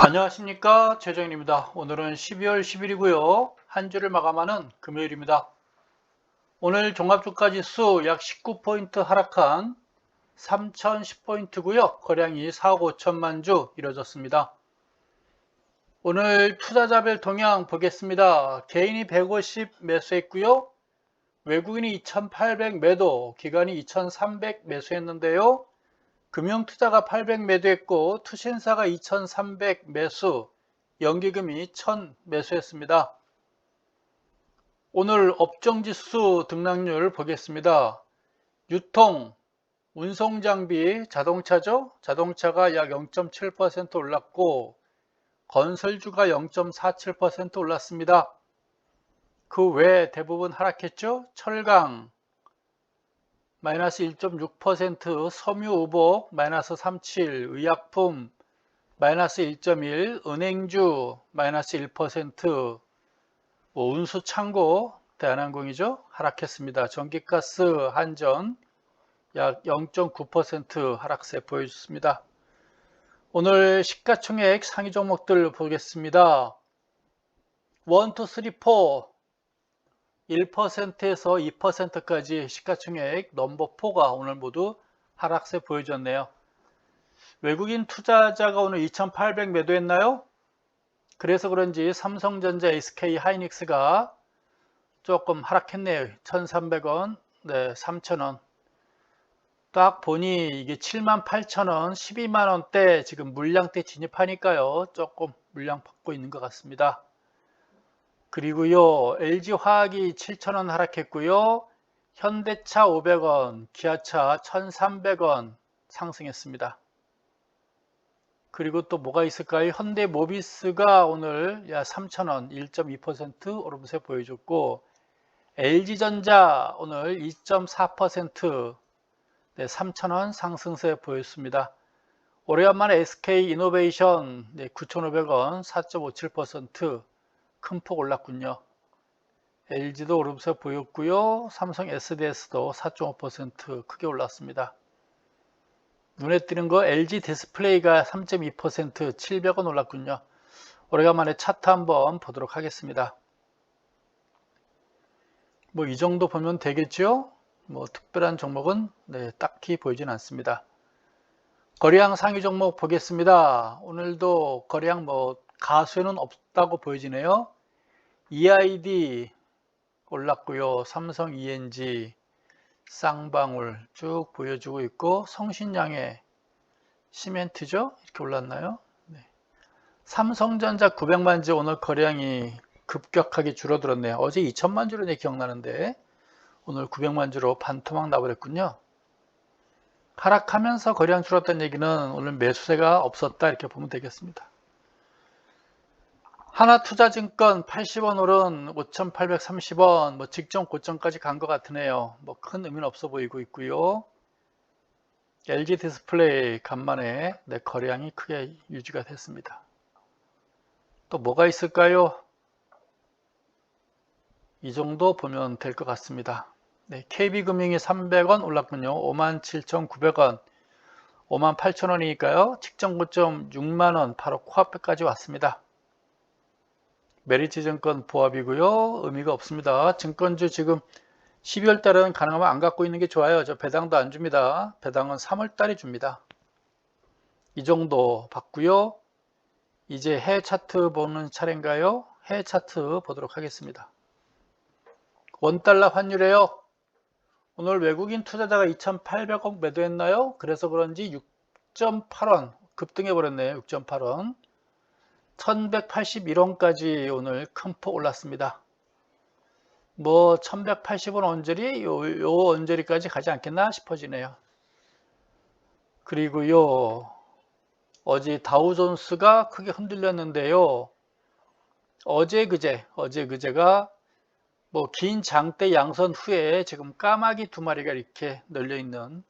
안녕하십니까, 최정일입니다. 오늘은 12월 10일이고요. 한 주를 마감하는 금요일입니다. 오늘 종합주가지수 약 19포인트 하락한 3010포인트고요. 거래량이 4억 5천만 주 이뤄졌습니다. 오늘 투자자별 동향 보겠습니다. 개인이 150 매수했고요. 외국인이 2800 매도, 기관이 2300 매수했는데요. 금융투자가 800 매도했고 투신사가 2300 매수, 연기금이 1000 매수했습니다. 오늘 업종지수 등락률 보겠습니다. 유통, 운송장비, 자동차죠? 자동차가 약 0.7% 올랐고 건설주가 0.47% 올랐습니다. 그 외 대부분 하락했죠? 철강 마이너스 1.6%, 섬유의복 마이너스 37%, 의약품 마이너스 1.1%, 은행주 마이너스 1%, 운수창고 대한항공이죠, 하락했습니다. 전기가스 한전 약 0.9% 하락세 보여줬습니다. 오늘 시가총액 상위 종목들 보겠습니다. 1, 2, 3, 4 1%에서 2%까지 시가총액 넘버 4가 오늘 모두 하락세 보여줬네요. 외국인 투자자가 오늘 2,800 매도했나요? 그래서 그런지 삼성전자, SK 하이닉스가 조금 하락했네요. 1,300원, 네, 3,000원. 딱 보니 이게 78,000원, 12만원대 지금 물량대 진입하니까요. 조금 물량 받고 있는 것 같습니다. 그리고요, LG화학이 7,000원 하락했고요. 현대차 500원, 기아차 1,300원 상승했습니다. 그리고 또 뭐가 있을까요? 현대모비스가 오늘 약 3,000원 1.2% 오름세 보여줬고, LG전자 오늘 2.4% 네, 3,000원 상승세 보였습니다. 오래간만에 SK이노베이션 네, 9,500원 4.57% 큰 폭 올랐군요. LG도 오름세 보였고요. 삼성 SDS도 4.5% 크게 올랐습니다. 눈에 띄는 거 LG 디스플레이가 3.2% 700원 올랐군요. 오래간만에 차트 한번 보도록 하겠습니다. 뭐 이 정도 보면 되겠죠? 뭐 특별한 종목은 네, 딱히 보이진 않습니다. 거래량 상위 종목 보겠습니다. 오늘도 거래량 뭐 가수에는 없다고 보여지네요. EID 올랐고요. 삼성 ENG, 쌍방울 쭉 보여주고 있고, 성신양의 시멘트죠? 이렇게 올랐나요? 네. 삼성전자 900만 주 오늘 거래량이 급격하게 줄어들었네요. 어제 2천만 주로 기억나는데 오늘 900만 주로 반토막 나버렸군요. 하락하면서 거래량 줄었다는 얘기는 오늘 매수세가 없었다 이렇게 보면 되겠습니다. 하나투자증권 80원 오른 5,830원, 뭐 직전 고점까지 간 것 같으네요. 뭐 큰 의미는 없어 보이고 있고요. LG 디스플레이 간만에 네, 거래량이 크게 유지가 됐습니다. 또 뭐가 있을까요? 이 정도 보면 될 것 같습니다. 네, KB금융이 300원 올랐군요. 57,900원, 58,000원이니까요. 직전 고점 6만원 바로 코앞에까지 왔습니다. 메리츠증권 보합이고요. 의미가 없습니다. 증권주 지금 12월 달은 가능하면 안 갖고 있는 게 좋아요. 저 배당도 안 줍니다. 배당은 3월 달에 줍니다. 이 정도 봤고요. 이제 해외 차트 보는 차례인가요? 해외 차트 보도록 하겠습니다. 원달러 환율이에요. 오늘 외국인 투자자가 2,800억 매도했나요? 그래서 그런지 6.8원 급등해 버렸네요. 6.8원. 1181원까지 오늘 큰 폭 올랐습니다. 뭐 1180원 언저리 요 언저리까지 가지 않겠나 싶어지네요. 그리고요, 어제 다우존스가 크게 흔들렸는데요. 어제 그제가 뭐 긴 장대 양선 후에 지금 까마귀 두 마리가 이렇게 널려 있는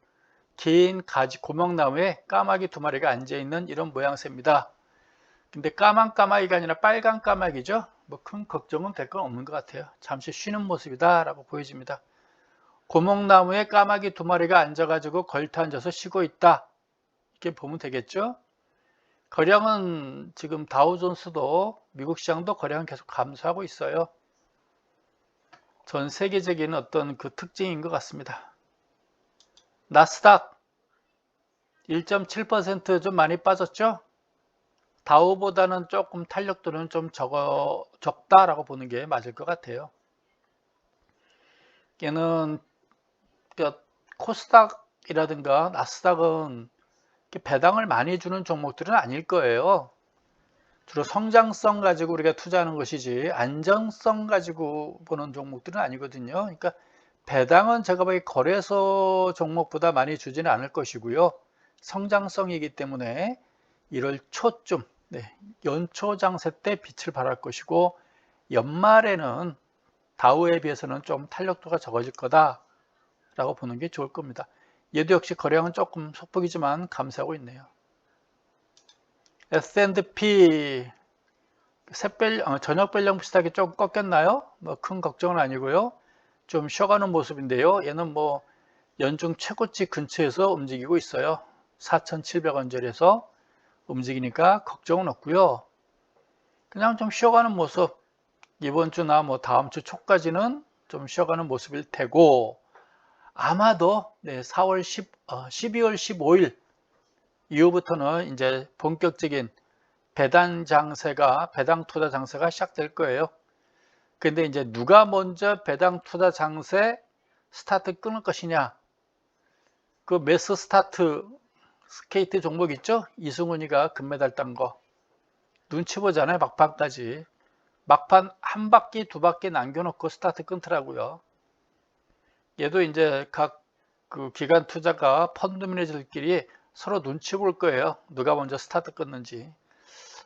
긴 가지 고목나무에 까마귀 두 마리가 앉아 있는 이런 모양새입니다. 근데 까만 까마귀가 아니라 빨간 까마귀죠. 뭐 큰 걱정은 될 건 없는 것 같아요. 잠시 쉬는 모습이다 라고 보여집니다. 고목나무에 까마귀 두 마리가 앉아가지고 걸터 앉아서 쉬고 있다, 이렇게 보면 되겠죠. 거래량은 지금 다우존스도 미국 시장도 거래량 계속 감소하고 있어요. 전 세계적인 어떤 그 특징인 것 같습니다. 나스닥 1.7% 좀 많이 빠졌죠? 다우보다는 조금 탄력도는 좀 적다라고 보는 게 맞을 것 같아요. 얘는 코스닥이라든가 나스닥은 배당을 많이 주는 종목들은 아닐 거예요. 주로 성장성 가지고 우리가 투자하는 것이지 안정성 가지고 보는 종목들은 아니거든요. 그러니까 배당은 제가 보기에 거래소 종목보다 많이 주지는 않을 것이고요. 성장성이기 때문에 1월 초쯤 연초 장세 때 빛을 발할 것이고, 연말에는 다우에 비해서는 좀 탄력도가 적어질 거다라고 보는 게 좋을 겁니다. 얘도 역시 거래량은 조금 소폭이지만 감소하고 있네요. S&P 저녁 별량 비슷하게 조금 꺾였나요? 뭐 큰 걱정은 아니고요. 좀 쉬어가는 모습인데요. 얘는 뭐 연중 최고치 근처에서 움직이고 있어요. 4,700원짜리에서 움직이니까 걱정은 없고요. 그냥 좀 쉬어가는 모습, 이번 주나 뭐 다음 주 초까지는 좀 쉬어가는 모습일 테고, 아마도 12월 15일 이후부터는 이제 본격적인 배당 투자 장세가 시작될 거예요. 근데 이제 누가 먼저 배당 투자 장세 스타트 끊을 것이냐, 그 매스 스타트 스케이트 종목 있죠? 이승훈이가 금메달 딴 거 눈치 보잖아요. 막판까지 막판 한 바퀴 두 바퀴 남겨놓고 스타트 끊더라고요. 얘도 이제 각 그 기관 투자가 펀드 매니저들끼리 서로 눈치 볼 거예요. 누가 먼저 스타트 끊는지.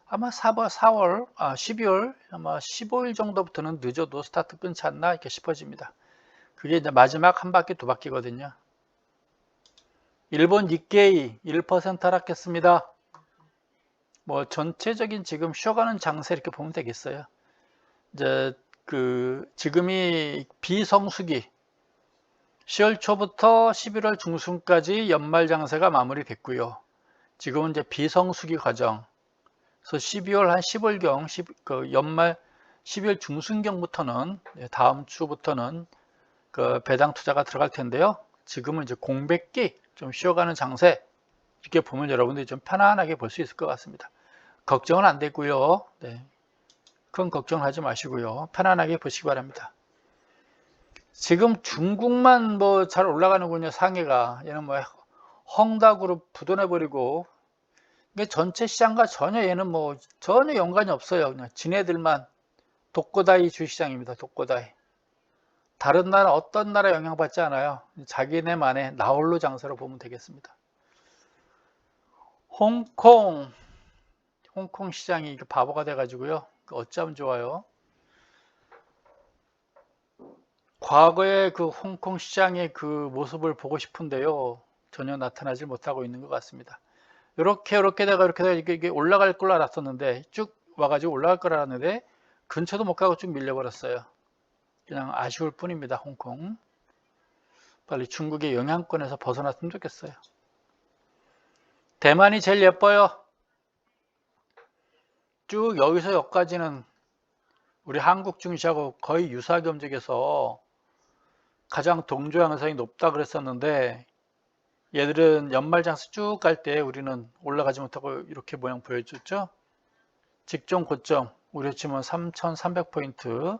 아마 12월 아마 15일 정도부터는 늦어도 스타트 끊지 않나 이렇게 싶어집니다. 그게 이제 마지막 한 바퀴 두 바퀴거든요. 일본 니케이 1% 하락했습니다. 뭐 전체적인 지금 쉬어가는 장세 이렇게 보면 되겠어요. 이제 지금이 비성수기 10월 초부터 11월 중순까지 연말 장세가 마무리됐고요. 지금은 이제 비성수기 과정. 그래서 12월 한 10월경 연말 12월 중순경부터는 다음 주부터는 그 배당 투자가 들어갈 텐데요. 지금은 이제 공백기 좀 쉬어가는 장세 이렇게 보면 여러분들이 좀 편안하게 볼 수 있을 것 같습니다. 걱정은 안 되고요. 큰 걱정하지 마시고요. 편안하게 보시기 바랍니다. 지금 중국만 뭐 잘 올라가는군요. 상해가. 얘는 뭐 헝다그룹 부도내버리고, 이게 전체 시장과 전혀 얘는 뭐 전혀 연관이 없어요. 그냥 지네들만 독고다이 주시장입니다. 독고다이. 다른 나라 어떤 나라 영향받지 않아요. 자기네만의 나홀로 장사로 보면 되겠습니다. 홍콩 시장이 바보가 돼가지고요. 어쩌면 좋아요. 과거의 그 홍콩 시장의 그 모습을 보고 싶은데요. 전혀 나타나지 못하고 있는 것 같습니다. 이렇게 이게 올라갈 걸 알았었는데, 쭉 와가지고 올라갈 걸 알았는데 근처도 못 가고 쭉 밀려버렸어요. 그냥 아쉬울 뿐입니다. 홍콩. 빨리 중국의 영향권에서 벗어났으면 좋겠어요. 대만이 제일 예뻐요. 쭉 여기서 여기까지는 우리 한국 증시하고 거의 유사하게 움직여서 가장 동조 양상이 높다 그랬었는데, 얘들은 연말장수 쭉 갈 때 우리는 올라가지 못하고 이렇게 모양 보여줬죠. 직전 고점 우리 치면 3,300포인트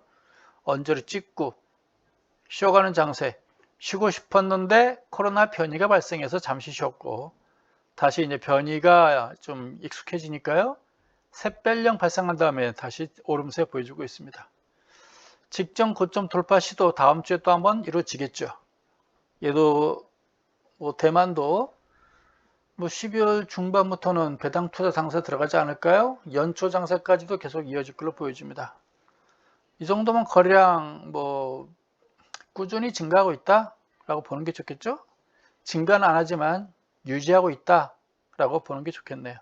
언저리 찍고 쉬어가는 장세, 쉬고 싶었는데 코로나 변이가 발생해서 잠시 쉬었고, 다시 이제 변이가 좀 익숙해지니까요, 샛별령 발생한 다음에 다시 오름세 보여주고 있습니다. 직전 고점 돌파 시도 다음 주에 또 한번 이루어지겠죠. 얘도 뭐 대만도 뭐 12월 중반부터는 배당 투자 장세 들어가지 않을까요? 연초 장세까지도 계속 이어질 걸로 보여집니다. 이 정도면 거래량 뭐 꾸준히 증가하고 있다라고 보는 게 좋겠죠? 증가는 안 하지만 유지하고 있다라고 보는 게 좋겠네요.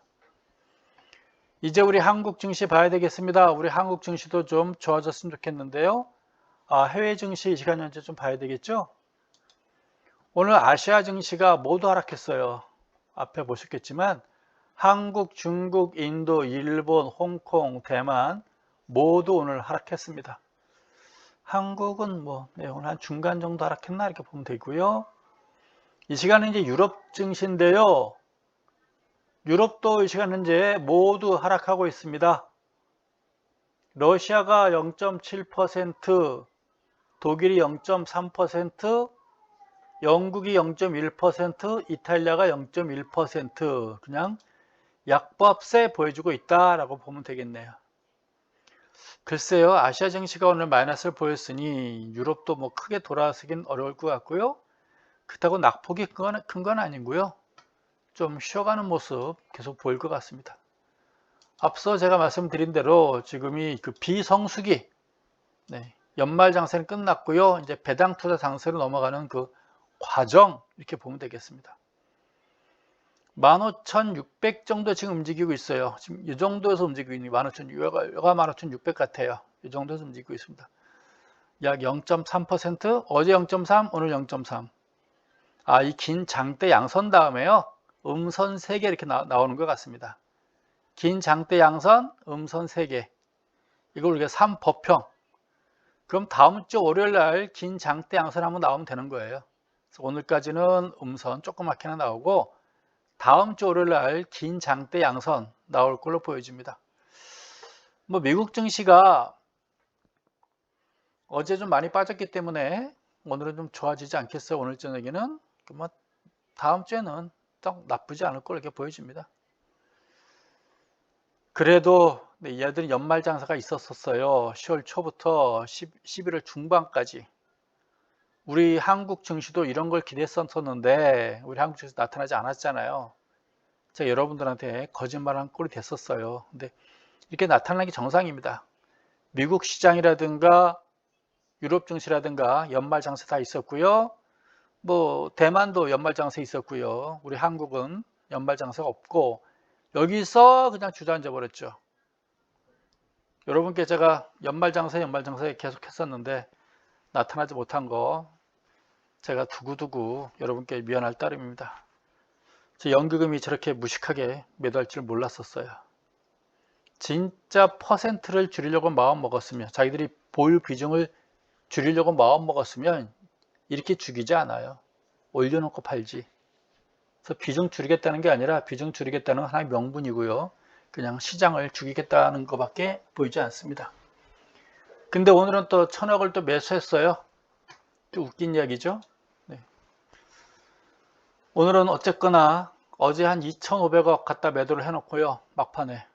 이제 우리 한국 증시 봐야 되겠습니다. 우리 한국 증시도 좀 좋아졌으면 좋겠는데요. 해외 증시 이 시간 현재 좀 봐야 되겠죠? 오늘 아시아 증시가 모두 하락했어요. 앞에 보셨겠지만 한국, 중국, 인도, 일본, 홍콩, 대만 모두 오늘 하락했습니다. 한국은 오늘 한 중간 정도 하락했나 이렇게 보면 되고요. 이 시간은 이제 유럽 증시인데요. 유럽도 이 시간 현재 모두 하락하고 있습니다. 러시아가 0.7%, 독일이 0.3%, 영국이 0.1%, 이탈리아가 0.1% 그냥 약보합세 보여주고 있다라고 보면 되겠네요. 글쎄요, 아시아 증시가 오늘 마이너스를 보였으니 유럽도 크게 돌아서긴 어려울 것 같고요. 그렇다고 낙폭이 큰 건 아니고요. 좀 쉬어가는 모습 계속 보일 것 같습니다. 앞서 제가 말씀드린 대로 지금이 그 비성수기, 연말 장세는 끝났고요. 이제 배당 투자 장세로 넘어가는 그 과정 이렇게 보면 되겠습니다. 15,600 정도 지금 움직이고 있어요. 지금 이 정도에서 움직이고 있는 15,600 같아요. 이 정도에서 움직이고 있습니다. 약 0.3%, 어제 0.3, 오늘 0.3. 이 긴 장대 양선 다음에요. 음선 3개 이렇게 나오는 것 같습니다. 긴 장대 양선, 음선 3개. 이걸 우리가 3법형. 그럼 다음 주 월요일 날 긴 장대 양선 한번 나오면 되는 거예요. 그래서 오늘까지는 음선 조그맣게나 나오고 다음 주 월요일 날 긴 장대 양선 나올 걸로 보여집니다. 미국 증시가 어제 좀 많이 빠졌기 때문에 오늘은 좀 좋아지지 않겠어요. 오늘 저녁에는. 다음 주에는 딱 나쁘지 않을 걸로 이렇게 보여집니다. 그래도 얘들은 연말 장사가 있었어요. 10월 초부터 11월 중반까지. 우리 한국 증시도 이런 걸 기대했었는데 우리 한국 증시 나타나지 않았잖아요. 제가 여러분들한테 거짓말한 꼴이 됐었어요. 근데 이렇게 나타나는 게 정상입니다. 미국 시장이라든가 유럽 증시라든가 연말 장세 다 있었고요. 대만도 연말 장세 있었고요. 우리 한국은 연말 장세가 없고 여기서 그냥 주저앉아 버렸죠. 여러분께 제가 연말 장세 계속 했었는데 나타나지 못한 거 제가 두고두고 여러분께 미안할 따름입니다. 제 연기금이 저렇게 무식하게 매도할 줄 몰랐었어요. 진짜 퍼센트를 줄이려고 마음 먹었으면, 자기들이 보유 비중을 줄이려고 마음 먹었으면 이렇게 죽이지 않아요. 올려놓고 팔지. 그래서 비중 줄이겠다는 게 아니라 비중 줄이겠다는 건 하나의 명분이고요. 그냥 시장을 죽이겠다는 것밖에 보이지 않습니다. 근데 오늘은 또 1,000억을 또 매수했어요. 또 웃긴 이야기죠. 오늘은 어쨌거나 어제 한 2,500억 갖다 매도를 해놓고요. 막판에.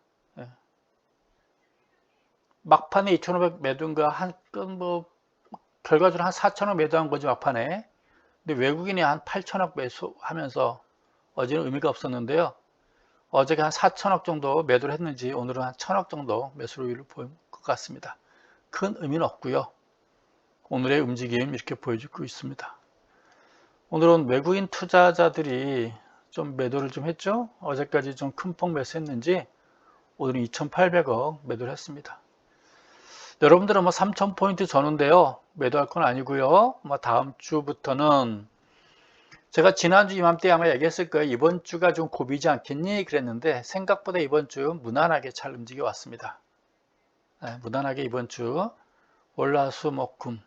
막판에 2,500 매도인 거 결과적으로 한 4,000억 매도한 거지 막판에. 근데 외국인이 한 8,000억 매수하면서 어제는 의미가 없었는데요. 어제가 한 4,000억 정도 매도를 했는지 오늘은 한 1,000억 정도 매수를 보인 것 같습니다. 큰 의미는 없고요. 오늘의 움직임 이렇게 보여주고 있습니다. 오늘은 외국인 투자자들이 좀 매도를 좀 했죠. 어제까지 좀 큰 폭 매수했는지 오늘은 2,800억 매도를 했습니다. 여러분들은 3,000포인트 전후인데요. 매도할 건 아니고요. 다음 주부터는 제가 지난주 이맘때 아마 얘기했을 거예요. 이번 주가 좀 고비지 않겠니? 그랬는데 생각보다 이번 주 무난하게 잘 움직여 왔습니다. 무난하게 이번 주 월, 화, 수, 목, 금.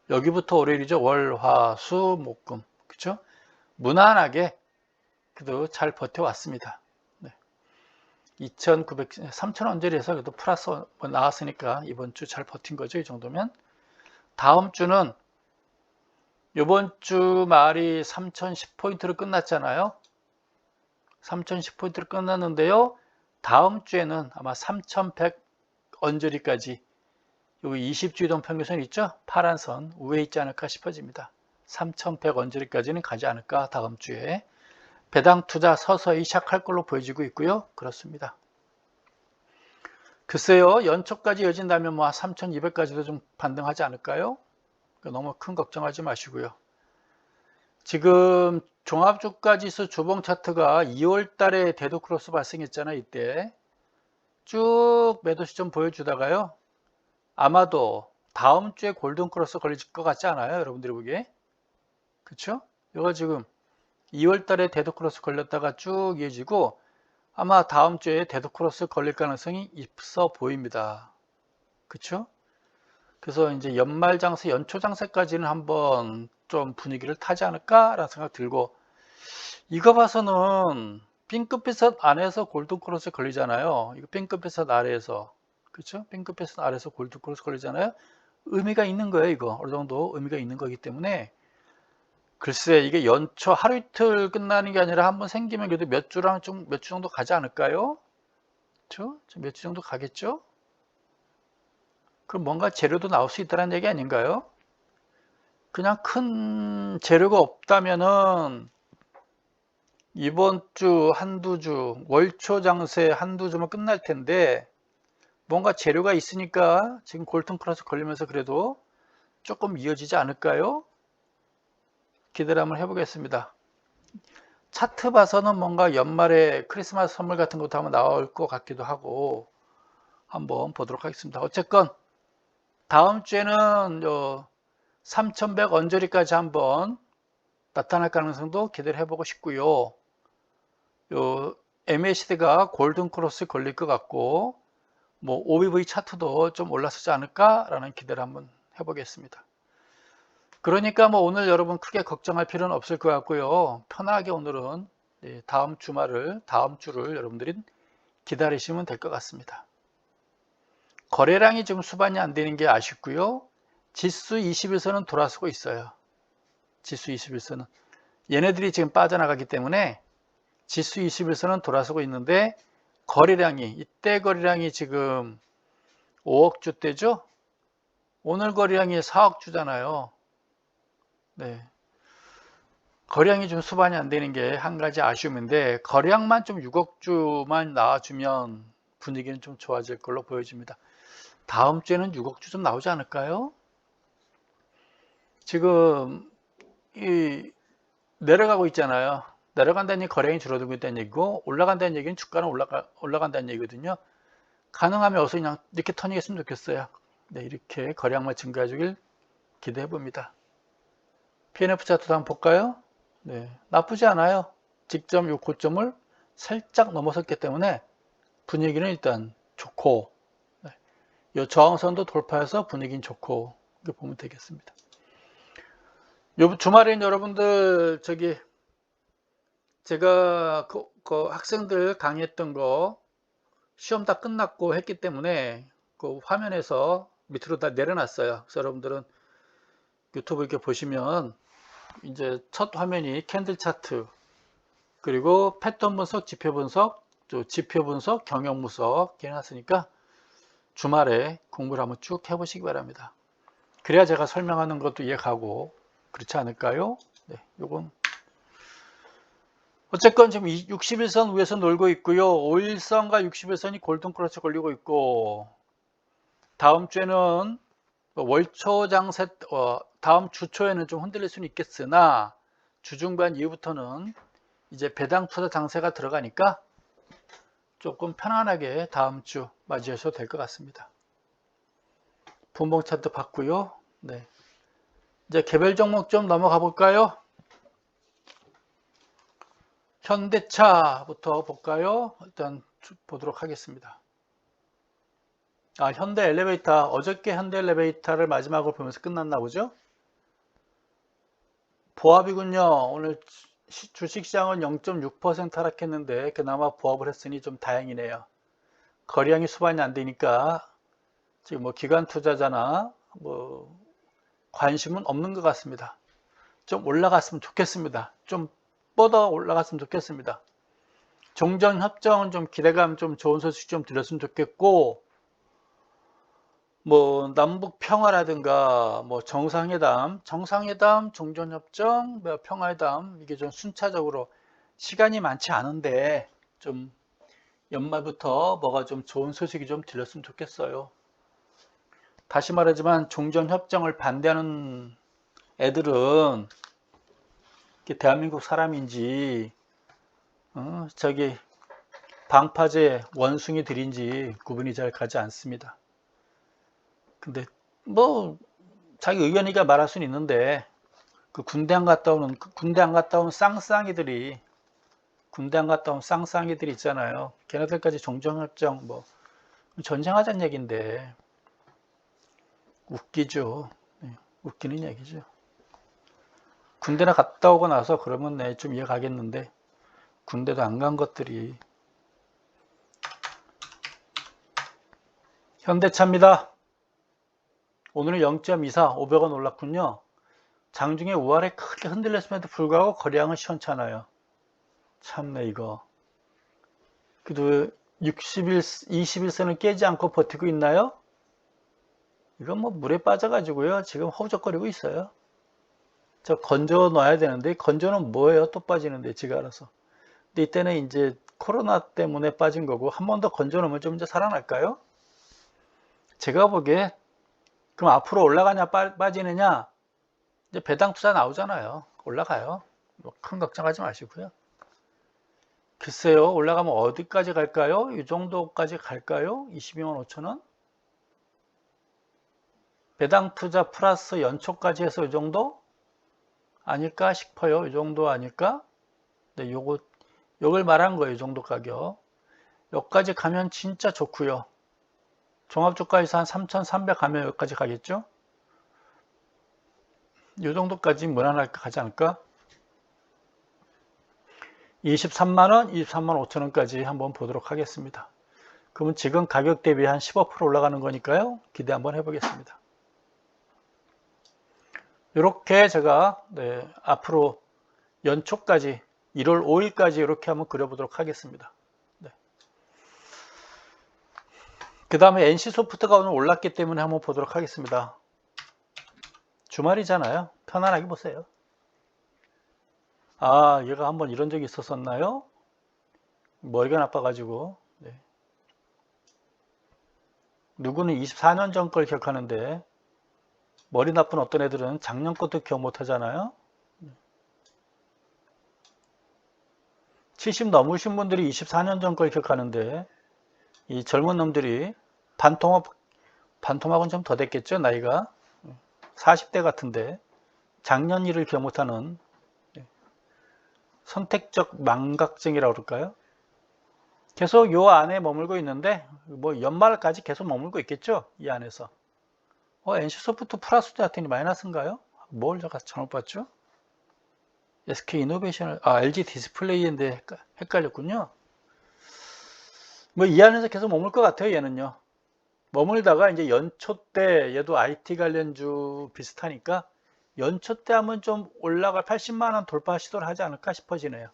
여기부터 월요일이죠. 월, 화, 수, 목, 금. 그렇죠? 무난하게 그래도 잘 버텨왔습니다. 3,000원짜리에서 그래도 플러스 나왔으니까 이번 주 잘 버틴 거죠. 이 정도면. 다음 주는 이번 주 말이 3,010포인트로 끝났잖아요. 3,010포인트로 끝났는데요. 다음 주에는 아마 3,100 언저리까지 여기 20주 이동 평균선 있죠? 파란 선 위에 있지 않을까 싶어집니다. 3,100 언저리까지는 가지 않을까 다음 주에. 배당 투자 서서히 시작할 걸로 보여지고 있고요. 그렇습니다. 글쎄요. 연초까지 이어진다면 3,200까지도 좀 반등하지 않을까요? 너무 큰 걱정하지 마시고요. 지금 종합주가지수 주봉 차트가 2월 달에 데드 크로스 발생했잖아요. 이때 쭉 매도 시점 보여주다가요. 아마도 다음 주에 골든 크로스 걸릴 것 같지 않아요? 여러분들이 보기에. 그렇죠? 이거 지금 2월 달에 데드크로스 걸렸다가 쭉 이어지고 아마 다음 주에 데드크로스 걸릴 가능성이 있어 보입니다. 그쵸? 그래서 이제 연말 장세, 연초 장세까지는 한번 좀 분위기를 타지 않을까라는 생각 들고, 이거 봐서는 핑크빛 안에서 골든크로스 걸리잖아요. 이거 핑크빛 아래에서, 그쵸? 핑크빛 아래에서 골든크로스 걸리잖아요. 의미가 있는 거예요. 이거 어느 정도 의미가 있는 거기 때문에, 글쎄 이게 연초 하루 이틀 끝나는 게 아니라 한번 생기면 그래도 몇 주 정도 가지 않을까요? 그쵸? 몇 주 정도 가겠죠? 그럼 뭔가 재료도 나올 수 있다는 얘기 아닌가요? 그냥 큰 재료가 없다면은 이번 주 한두 주, 월초 장세 한두 주면 끝날 텐데, 뭔가 재료가 있으니까 지금 골든크로스 걸리면서 그래도 조금 이어지지 않을까요? 기대를 한번 해보겠습니다. 차트 봐서는 뭔가 연말에 크리스마스 선물 같은 것도 한번 나올 것 같기도 하고, 한번 보도록 하겠습니다. 어쨌건 다음 주에는 3100 언저리까지 한번 나타날 가능성도 기대를 해보고 싶고요. MACD가 골든크로스 걸릴 것 같고, 뭐 OBV 차트도 좀 올라서지 않을까라는 기대를 한번 해보겠습니다. 그러니까 뭐 오늘 여러분 크게 걱정할 필요는 없을 것 같고요. 편하게 오늘은 다음 주를 여러분들이 기다리시면 될 것 같습니다. 거래량이 지금 수반이 안 되는 게 아쉽고요. 지수 20일선은 돌아서고 있어요. 지수 21선은. 얘네들이 지금 빠져나가기 때문에 지수 21선은 돌아서고 있는데, 이때 거래량이 지금 5억 주대죠? 오늘 거래량이 4억 주잖아요. 네. 거래량이 좀 수반이 안 되는 게 한 가지 아쉬움인데, 거래량만 좀 6억 주만 나와주면 분위기는 좀 좋아질 걸로 보여집니다. 다음 주에는 6억 주 좀 나오지 않을까요? 지금 내려가고 있잖아요. 내려간다는 얘기 거래량이 줄어들고 있다는 얘기고, 올라간다는 얘기는 주가는 올라간다는 얘기거든요. 가능하면 어서 그냥 이렇게 터닝 했으면 좋겠어요. 네, 이렇게 거래량만 증가해 주길 기대해 봅니다. PNF 차트도 한번 볼까요? 네, 나쁘지 않아요. 직접 요 고점을 살짝 넘어섰기 때문에 분위기는 일단 좋고, 네, 요 저항선도 돌파해서 분위기는 좋고, 이렇게 보면 되겠습니다. 요 주말에는 여러분들 제가 그 학생들 강의했던 거 시험 다 끝났고 했기 때문에 그 화면에서 밑으로 다 내려놨어요. 그래서 여러분들은 유튜브 이렇게 보시면 이제 첫 화면이 캔들 차트, 그리고 패턴 분석, 지표 분석, 경영 분석 이렇게 해놨으니까 주말에 공부를 한번 쭉 해보시기 바랍니다. 그래야 제가 설명하는 것도 이해가고 그렇지 않을까요? 네, 요건 어쨌건 지금 61선 위에서 놀고 있고요. 5일선과 61선이 골든크로스 걸리고 있고, 다음 주에는 월초 장세, 다음 주 초에는 좀 흔들릴 수는 있겠으나 주중반 이후부터는 이제 배당 투자 장세가 들어가니까 조금 편안하게 다음 주 맞이하셔도 될 것 같습니다. 분봉 차트 봤고요. 네, 이제 개별 종목 좀 넘어가 볼까요? 현대차부터 볼까요? 일단 보도록 하겠습니다. 현대 엘리베이터, 어저께 현대 엘리베이터를 마지막으로 보면서 끝났나 보죠? 보합이군요. 오늘 주식시장은 0.6% 하락했는데 그나마 보합을 했으니 좀 다행이네요. 거래량이 수반이 안 되니까 지금 뭐 기관 투자자나 뭐 관심은 없는 것 같습니다. 좀 올라갔으면 좋겠습니다. 좀 뻗어 올라갔으면 좋겠습니다. 종전 협정은 좀 기대감 좀 좋은 소식 좀 들렸으면 좋겠고, 뭐 남북 평화라든가 뭐 정상회담, 종전 협정, 뭐 평화회담, 이게 좀 순차적으로 시간이 많지 않은데 좀 연말부터 뭐가 좀 좋은 소식이 좀 들렸으면 좋겠어요. 다시 말하지만 종전 협정을 반대하는 애들은 대한민국 사람인지 방파제 원숭이들인지 구분이 잘 가지 않습니다. 근데 뭐 자기 의견이니까 말할 수는 있는데 그 군대 안 갔다 온 쌍쌍이들이 있잖아요. 걔네들까지 종전협정 뭐 전쟁하자는 얘기인데 웃기죠. 네, 웃기는 얘기죠. 군대나 갔다 오고 나서 그러면 네, 좀 이해 가겠는데 군대도 안 간 것들이. 현대차입니다. 오늘은 0.24 500원 올랐군요. 장중에 우아래 크게 흔들렸음에도 불구하고 거래량은 시원찮아요. 참네 이거. 그래도 21선을 깨지 않고 버티고 있나요? 이건 뭐 물에 빠져가지고요. 지금 허우적거리고 있어요. 저 건져 놔야 되는데 건져는 뭐예요? 또 빠지는데 지가 알아서. 근데 이때는 이제 코로나 때문에 빠진 거고 한 번 더 건져 놓으면 좀 이제 살아날까요? 제가 보기에 그럼 앞으로 올라가냐 빠지느냐 이제 배당 투자 나오잖아요. 올라가요. 뭐 큰 걱정하지 마시고요. 글쎄요. 올라가면 어디까지 갈까요? 이 정도까지 갈까요? 22만 5천원? 배당 투자 플러스 연초까지 해서 이 정도? 아닐까 싶어요. 이 정도 아닐까? 네, 요걸 말한 거예요. 이 정도 가격. 여기까지 가면 진짜 좋고요. 종합주가에서 한 3,300 가면 여기까지 가겠죠? 이 정도까지 무난하게 가지 않을까? 23만원, 23만 5천원까지 한번 보도록 하겠습니다. 그러면 지금 가격 대비 한 15% 올라가는 거니까요. 기대 한번 해보겠습니다. 이렇게 제가 네, 앞으로 연초까지 1월 5일까지 이렇게 한번 그려보도록 하겠습니다. 네. 그 다음에 NC소프트가 오늘 올랐기 때문에 한번 보도록 하겠습니다. 주말이잖아요. 편안하게 보세요. 아, 얘가 한번 이런 적이 있었었나요? 머리가 나빠가지고. 네. 누구는 24년 전 걸 기억하는데 머리 나쁜 어떤 애들은 작년 것도 기억 못하잖아요. 70 넘으신 분들이 24년 전 걸 기억하는데 이 젊은 놈들이 반토막은 좀 더 됐겠죠. 나이가 40대 같은데 작년 일을 기억 못하는 선택적 망각증이라고 그럴까요? 계속 요 안에 머물고 있는데 뭐 연말까지 계속 머물고 있겠죠. 이 안에서. NC소프트 플러스도 하더니 마이너스인가요? 뭘 제가 잘못 봤죠? SK이노베이션을 LG 디스플레이인데 헷갈렸군요. 뭐 이 안에서 계속 머물 것 같아요. 얘는요. 머물다가 이제 연초 때 얘도 IT 관련주 비슷하니까 연초 때 하면 좀 올라갈 80만원 돌파 시도를 하지 않을까 싶어지네요.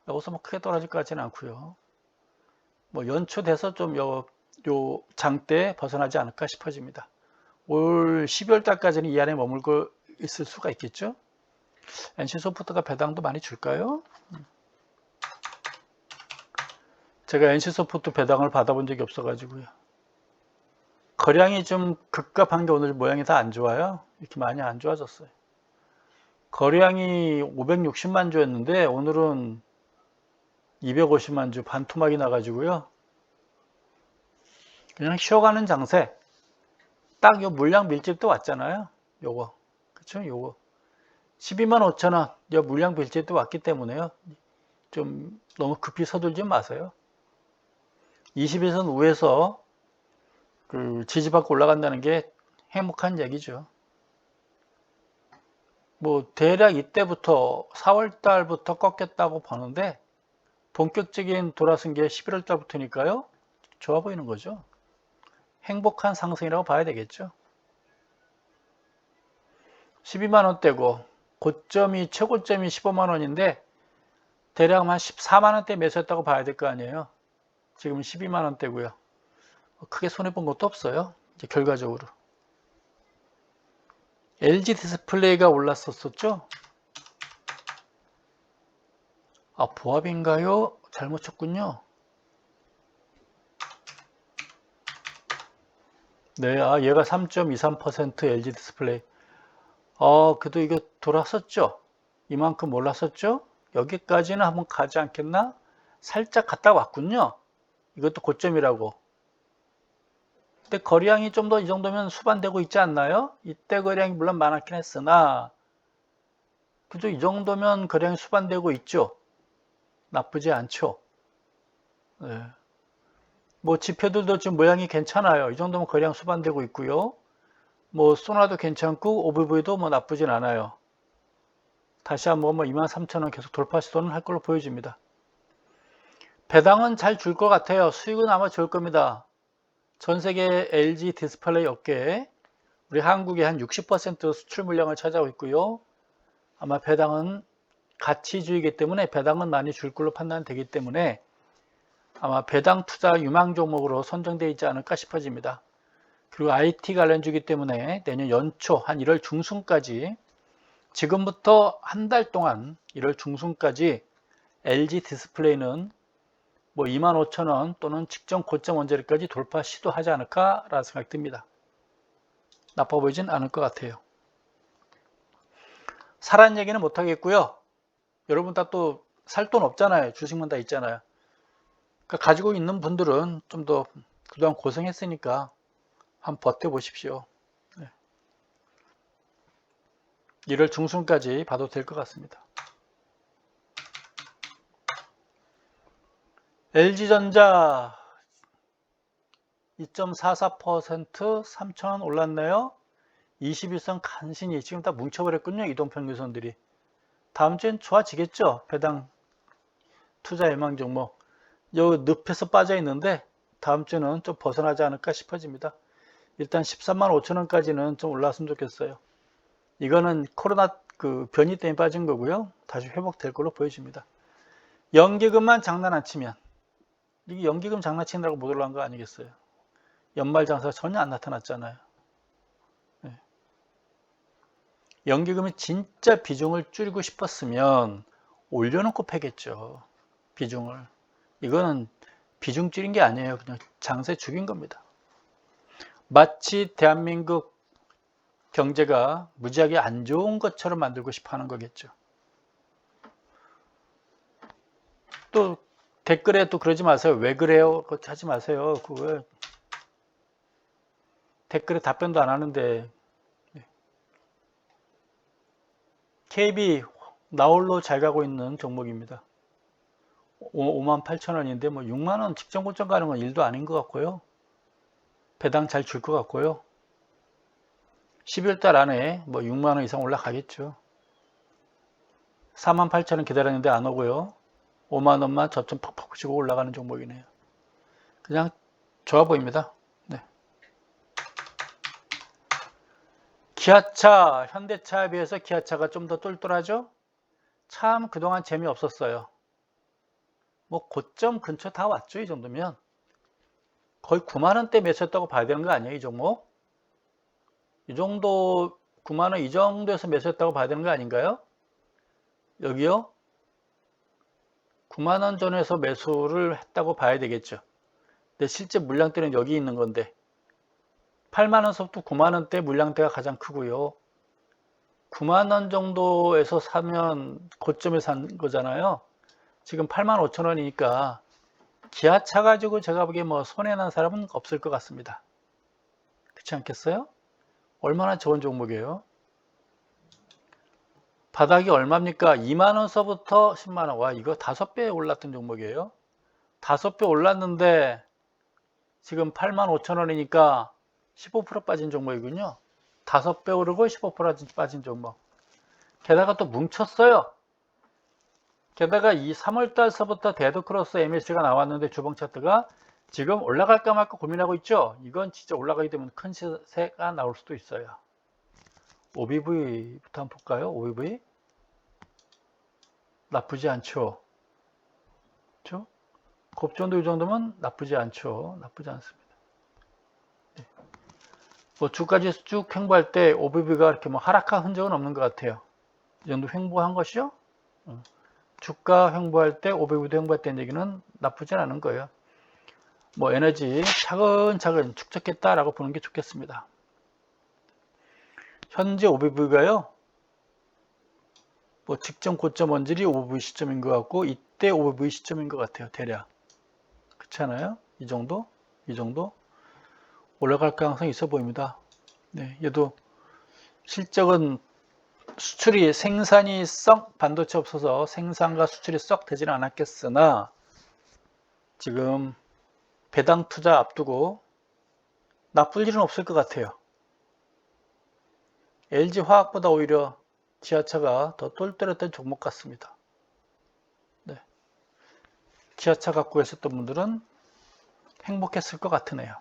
여기서 뭐 크게 떨어질 것 같지는 않고요. 뭐 연초 돼서 좀 요 장대 벗어나지 않을까 싶어집니다. 올 12월 달까지는 이 안에 머물고 있을 수가 있겠죠. NC소프트가 배당도 많이 줄까요? 제가 NC소프트 배당을 받아본 적이 없어가지고요. 거량이 좀 급급한 게 오늘 모양이 다 안 좋아요. 이렇게 많이 안 좋아졌어요. 거량이 560만 주였는데 오늘은 250만 주 반토막이 나가지고요. 그냥 쉬어가는 장세. 딱 요 물량 밀집도 왔잖아요. 요거. 그쵸? 요거. 12만 5천원. 요 물량 밀집도 왔기 때문에요. 좀 너무 급히 서둘지 마세요. 21선 위에서 그 지지받고 올라간다는 게 행복한 얘기죠. 뭐 대략 이때부터 4월 달부터 꺾였다고 보는데 본격적인 돌아선 게 11월 달부터니까요. 좋아 보이는 거죠. 행복한 상승이라고 봐야 되겠죠. 12만 원대고 최고점이 15만 원인데 대략 한 14만 원대 매수했다고 봐야 될 거 아니에요. 지금 12만 원대고요. 크게 손해본 것도 없어요. 이제 결과적으로. LG 디스플레이가 올랐었죠. 보합인가요? 잘못 쳤군요. 네, 얘가 3.23% LG 디스플레이. 그래도 이거 돌았었죠? 이만큼 올랐었죠? 여기까지는 한번 가지 않겠나? 살짝 갔다 왔군요. 이것도 고점이라고. 근데 거래량이 좀 더 이 정도면 수반되고 있지 않나요? 이때 거래량이 물론 많았긴 했으나 그죠? 이 정도면 거래량이 수반되고 있죠. 나쁘지 않죠. 네. 뭐 지표들도 지금 모양이 괜찮아요. 이 정도면 거래량 수반되고 있고요. 뭐 소나도 괜찮고 OBV도 뭐 나쁘진 않아요. 다시 한번 뭐 23,000원 계속 돌파 시도는 할 걸로 보여집니다. 배당은 잘 줄 것 같아요. 수익은 아마 좋을 겁니다. 전 세계 LG 디스플레이 업계에 우리 한국의 한 60% 수출 물량을 차지하고 있고요. 아마 배당은 가치주의이기 때문에 배당은 많이 줄 걸로 판단되기 때문에 아마 배당 투자 유망 종목으로 선정되어 있지 않을까 싶어집니다. 그리고 IT 관련주이기 때문에 내년 연초 한 1월 중순까지 지금부터 한 달 동안 1월 중순까지 LG 디스플레이는 뭐 25,000원 또는 직전 고점 언저리까지 돌파 시도하지 않을까라는 생각이 듭니다. 나빠 보이진 않을 것 같아요. 사라는 얘기는 못하겠고요. 여러분 다 또 살 돈 없잖아요. 주식만 다 있잖아요. 그러니까 가지고 있는 분들은 좀 더 그동안 고생했으니까 한번 버텨보십시오. 1월 중순까지 봐도 될 것 같습니다. LG전자 2.44% 3,000원 올랐네요. 21선 간신히 지금 다 뭉쳐버렸군요. 이동평균선들이. 다음 주엔 좋아지겠죠. 배당 투자 예망 종목. 요 늪에서 빠져 있는데 다음 주는 좀 벗어나지 않을까 싶어집니다. 일단 13만 5천 원까지는 좀 올라왔으면 좋겠어요. 이거는 코로나 그 변이 때문에 빠진 거고요. 다시 회복될 걸로 보여집니다. 연기금만 장난 안 치면 이게 연기금 장난치느라고 못 올라간 거 아니겠어요? 연말 장사가 전혀 안 나타났잖아요. 네. 연기금이 진짜 비중을 줄이고 싶었으면 올려놓고 패겠죠. 비중을. 이거는 비중 줄인 게 아니에요. 그냥 장세 죽인 겁니다. 마치 대한민국 경제가 무지하게 안 좋은 것처럼 만들고 싶어 하는 거겠죠. 또 댓글에 또 그러지 마세요. 왜 그래요? 그거 하지 마세요. 그거 댓글에 답변도 안 하는데. KB 나홀로 잘 가고 있는 종목입니다. 58,000원인데 뭐 6만원 직전 고점 가는 건 일도 아닌 것 같고요. 배당 잘 줄 것 같고요. 12월달 안에 뭐 6만원 이상 올라가겠죠. 48,000원 기다렸는데 안 오고요. 5만원만 저점 팍팍 치고 올라가는 종목이네요. 그냥 좋아 보입니다. 네. 기아차, 현대차에 비해서 기아차가 좀 더 똘똘하죠? 참 그동안 재미없었어요. 뭐 고점 근처 다 왔죠. 이 정도면. 거의 9만원대 매수했다고 봐야 되는 거 아니에요? 이 종목? 이 정도 9만원 이 정도에서 매수했다고 봐야 되는 거 아닌가요? 여기요? 9만원 전에서 매수를 했다고 봐야 되겠죠. 근데 실제 물량대는 여기 있는 건데 8만원서부터 9만원대 물량대가 가장 크고요. 9만원 정도에서 사면 고점에 산 거잖아요. 지금 8만 5천원이니까 기아차 가지고 제가 보기에 뭐 손해난 사람은 없을 것 같습니다. 그렇지 않겠어요? 얼마나 좋은 종목이에요. 바닥이 얼마입니까? 2만원서부터 10만원. 와, 이거 5배 올랐던 종목이에요. 5배 올랐는데 지금 8만 5천원이니까 15% 빠진 종목이군요. 5배 오르고 15% 빠진 종목. 게다가 또 뭉쳤어요. 게다가 이 3월달서부터 데드크로스 MAC가 나왔는데 주봉 차트가 지금 올라갈까 말까 고민하고 있죠. 이건 진짜 올라가게 되면 큰 시세가 나올 수도 있어요. OBV부터 한번 볼까요? OBV 나쁘지 않죠. 그렇죠? 곱존도 이 정도면 나쁘지 않죠. 나쁘지 않습니다. 네. 뭐 주가지수 쭉 횡보할 때 OBV가 이렇게 뭐 하락한 흔적은 없는 것 같아요. 이 정도 횡보한 것이죠. 주가 횡보할 때 OBV도 횡보할 때 얘기는 나쁘진 않은 거예요. 뭐 에너지 차근차근 축적했다라고 보는 게 좋겠습니다. 현재 OBV가요. 뭐 직전 고점 언저리 OBV 시점인 것 같고 이때 OBV 시점인 것 같아요. 대략. 그렇지 않아요? 이 정도? 이 정도? 올라갈 가능성이 있어 보입니다. 네, 얘도 실적은 수출이 생산이 썩 반도체 없어서 생산과 수출이 썩 되지는 않았겠으나 지금 배당 투자 앞두고 나쁠 일은 없을 것 같아요. LG화학보다 오히려 기아차가 더 똘똘했던 종목 같습니다. 네. 기아차 갖고 계셨던 분들은 행복했을 것 같으네요.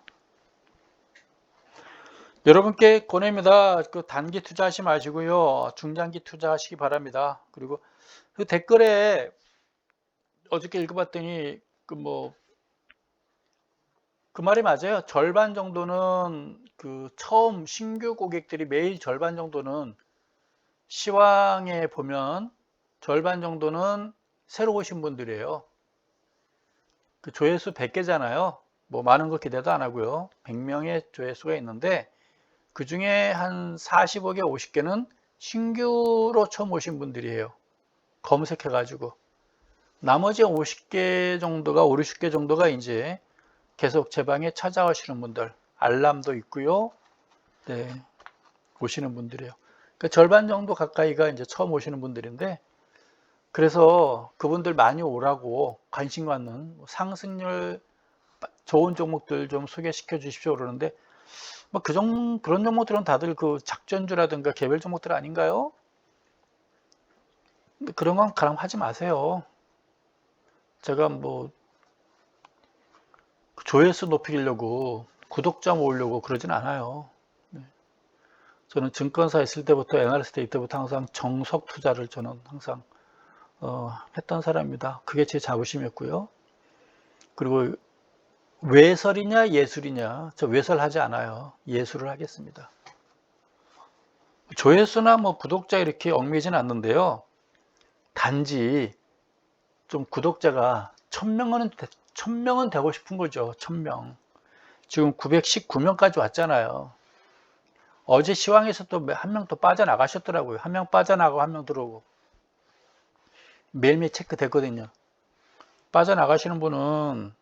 여러분께 권해입니다. 그 단기 투자하지 마시고요. 중장기 투자하시기 바랍니다. 그리고 그 댓글에 어저께 읽어봤더니 그 말이 맞아요. 절반 정도는 처음 신규 고객들이 매일 절반 정도는 시황에 보면 절반 정도는 새로 오신 분들이에요. 그 조회수 100개잖아요. 뭐 많은 거 기대도 안 하고요. 100명의 조회수가 있는데 그 중에 한 45개, 50개는 신규로 처음 오신 분들이에요. 검색해가지고. 나머지 50개 정도가, 5, 60개 정도가 이제 계속 제 방에 찾아오시는 분들, 알람도 있고요. 네, 오시는 분들이에요. 그러니까 절반 정도 가까이가 이제 처음 오시는 분들인데, 그래서 그분들 많이 오라고 관심 갖는 상승률 좋은 종목들 좀 소개시켜 주십시오 그러는데, 뭐 그런 종목들은 다들 그 작전주라든가 개별 종목들 아닌가요? 근데 그런 건 가람 하지 마세요. 제가 뭐 조회수 높이려고 구독자 모으려고 그러진 않아요. 네. 저는 증권사 있을 때부터 애널리스트 때부터 항상 정석 투자를 저는 항상 했던 사람입니다. 그게 제 자부심이었고요. 그리고 외설이냐 예술이냐, 저 외설하지 않아요. 예술을 하겠습니다. 조회수나 뭐 구독자 이렇게 얽매이진 않는데요. 단지 좀 구독자가 1000명은 되고 싶은 거죠. 1000명. 지금 919명까지 왔잖아요. 어제 시황에서 또 한 명 또 빠져나가셨더라고요. 한 명 빠져나가고 한 명 들어오고. 매일매일 체크됐거든요. 빠져나가시는 분은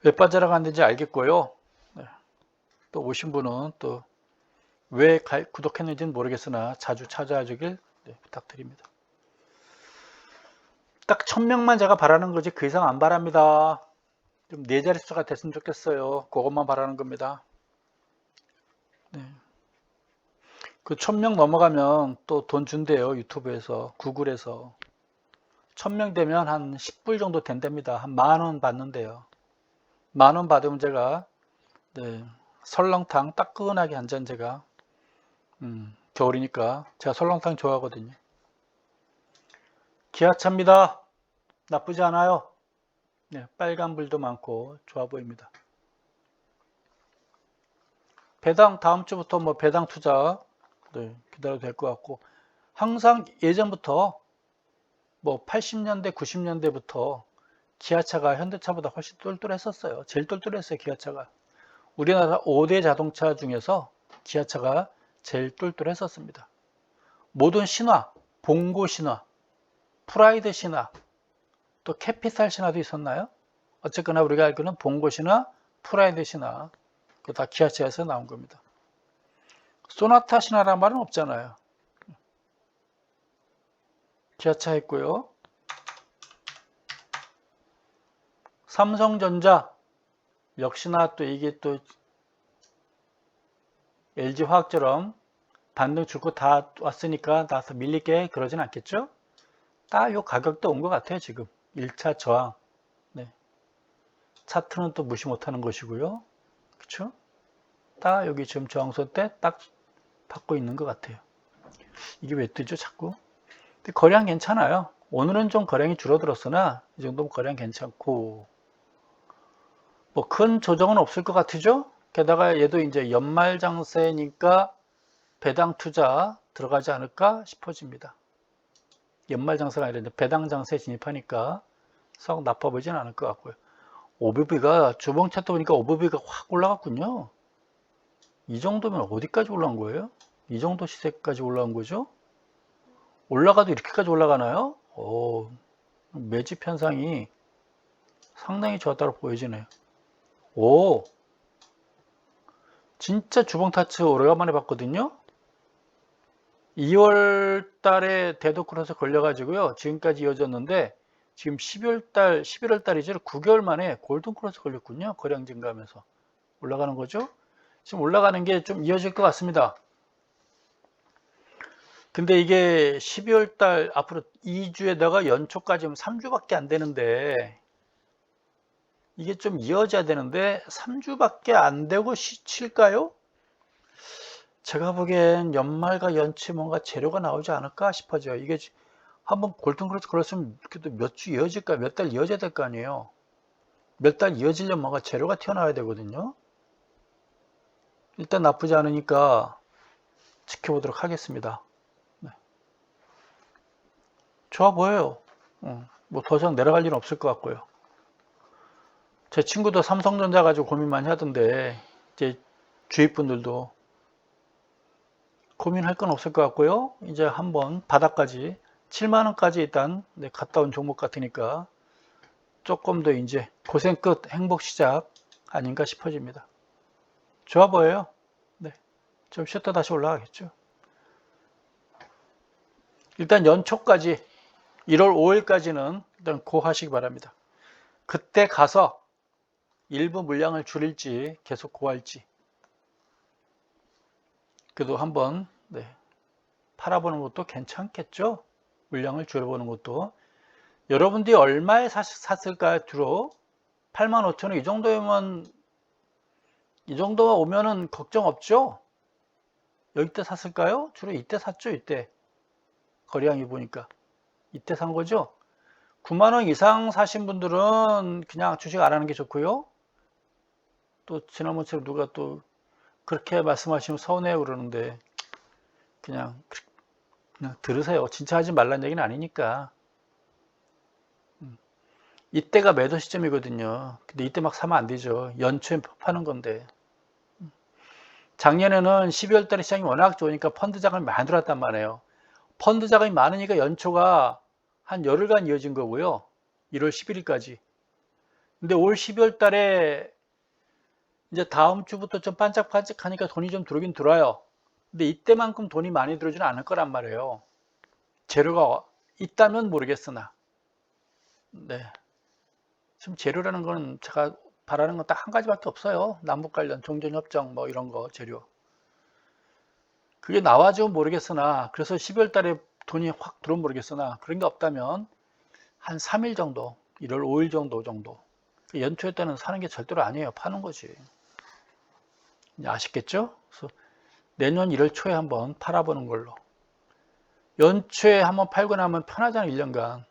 왜 빠져나갔는지 알겠고요. 네. 또 오신 분은 또 왜 구독했는지는 모르겠으나 자주 찾아와 주길 부탁드립니다. 딱 1000명만 제가 바라는 거지 그 이상 안 바랍니다. 좀 네 자릿수가 됐으면 좋겠어요. 그것만 바라는 겁니다. 네. 그 1000명 넘어가면 또 돈 준대요. 유튜브에서, 구글에서. 1000명 되면 한 10불 정도 된답니다. 한 10,000원 받는데요. 10,000원 받으면 제가 네, 설렁탕 따끈하게 한 잔 제가 겨울이니까 제가 설렁탕 좋아하거든요. 기아차입니다. 나쁘지 않아요. 네, 빨간불도 많고 좋아 보입니다. 배당 다음 주부터 뭐 배당 투자 기다려도 될 것 같고 항상 예전부터 뭐 80년대 90년대부터 기아차가 현대차보다 훨씬 똘똘했었어요. 제일 똘똘했어요. 기아차가. 우리나라 5대 자동차 중에서 기아차가 제일 똘똘했었습니다. 모든 신화, 봉고 신화, 프라이드 신화, 또 캐피탈 신화도 있었나요? 어쨌거나 우리가 알기로는 봉고 신화, 프라이드 신화, 그거 다 기아차에서 나온 겁니다. 소나타 신화란 말은 없잖아요. 기아차 있고요. 삼성전자 역시나 또 이게 또 LG화학처럼 반등 주고 다 왔으니까 나서 밀릴게 그러진 않겠죠? 딱 요 가격도 온 것 같아요. 지금 1차 저항. 네. 차트는 또 무시 못하는 것이고요. 그렇죠? 딱 여기 지금 저항선 때 딱 받고 있는 것 같아요. 이게 왜 뜨죠 자꾸? 근데 거래량 괜찮아요. 오늘은 좀 거래량이 줄어들었으나 이 정도면 거래량 괜찮고 뭐 큰 조정은 없을 것 같으죠? 게다가 얘도 이제 연말 장세니까 배당 투자 들어가지 않을까 싶어집니다. 연말 장세가 아니라 배당 장세에 진입하니까 썩 나빠 보이진 않을 것 같고요. 오버비가 주봉 차트 보니까 오버비가 확 올라갔군요. 이 정도면 어디까지 올라온 거예요? 이 정도 시세까지 올라온 거죠? 올라가도 이렇게까지 올라가나요? 매집 현상이 상당히 좋았다고 보여지네요. 오, 진짜 주봉 타츠 오래간만에 봤거든요. 2월 달에 대도크로스 걸려가지고요. 지금까지 이어졌는데 지금 11월 달이죠. 9개월 만에 골든크로스 걸렸군요. 거래량 증가하면서 올라가는 거죠. 지금 올라가는 게 좀 이어질 것 같습니다. 근데 이게 12월 달 앞으로 2주에다가 연초까지 3주밖에 안 되는데 이게 좀 이어져야 되는데 3주밖에 안 되고 쉴까요? 제가 보기엔 연말과 연초에 뭔가 재료가 나오지 않을까 싶어져요. 이게 한번 골든크로스 걸었으면 그래도 몇 주 이어질까, 몇 달 이어져야 될 거 아니에요. 몇 달 이어지려면 뭔가 재료가 튀어나와야 되거든요. 일단 나쁘지 않으니까 지켜보도록 하겠습니다. 네. 좋아 보여요. 뭐 더 이상 내려갈 일은 없을 것 같고요. 제 친구도 삼성전자 가지고 고민 많이 하던데 이제 주위 분들도 고민할 건 없을 것 같고요. 이제 한번 바닥까지 7만원까지 일단 갔다 온 종목 같으니까 조금 더 이제 고생 끝 행복 시작 아닌가 싶어집니다. 좋아 보여요. 네, 좀 쉬었다 다시 올라가겠죠. 일단 연초까지 1월 5일까지는 일단 고하시기 바랍니다. 그때 가서 일부 물량을 줄일지 계속 고할지 그래도 한번 팔아보는 것도 괜찮겠죠. 물량을 줄여보는 것도. 여러분들이 얼마에 샀을까요? 주로 85,000원 이 정도면 오면은 걱정 없죠. 여기 때 샀을까요? 주로 이때 샀죠. 이때 거래량이 보니까 이때 산 거죠. 9만원 이상 사신 분들은 그냥 주식 안 하는 게 좋고요. 또 지난번처럼 누가 또 그렇게 말씀하시면 서운해요 그러는데 그냥 들으세요. 진짜 하지 말라는 얘기는 아니니까. 이때가 매도 시점이거든요. 근데 이때 막 사면 안 되죠. 연초에 파는 건데. 작년에는 12월 달에 시장이 워낙 좋으니까 펀드 자금이 많이 들어왔단 말이에요. 펀드 자금이 많으니까 연초가 한 열흘간 이어진 거고요. 1월 11일까지. 근데 올 12월 달에 이제 다음 주부터 좀 반짝반짝하니까 돈이 좀 들어오긴 들어와요. 근데 이때만큼 돈이 많이 들어오지는 않을 거란 말이에요. 재료가 있다면 모르겠으나. 네. 지금 재료라는 거는 제가 바라는 건 딱 한 가지밖에 없어요. 남북 관련 종전협정 뭐 이런 거 재료. 그게 나와주면 모르겠으나 그래서 12월 달에 돈이 확 들어오면 모르겠으나 그런 게 없다면 한 3일 정도 1월 5일 정도 연초에 때는 사는 게 절대로 아니에요. 파는 거지. 아쉽겠죠? 그래서 내년 1월 초에 한번 팔아보는 걸로. 연초에 한번 팔고 나면 편하잖아요. 1년간.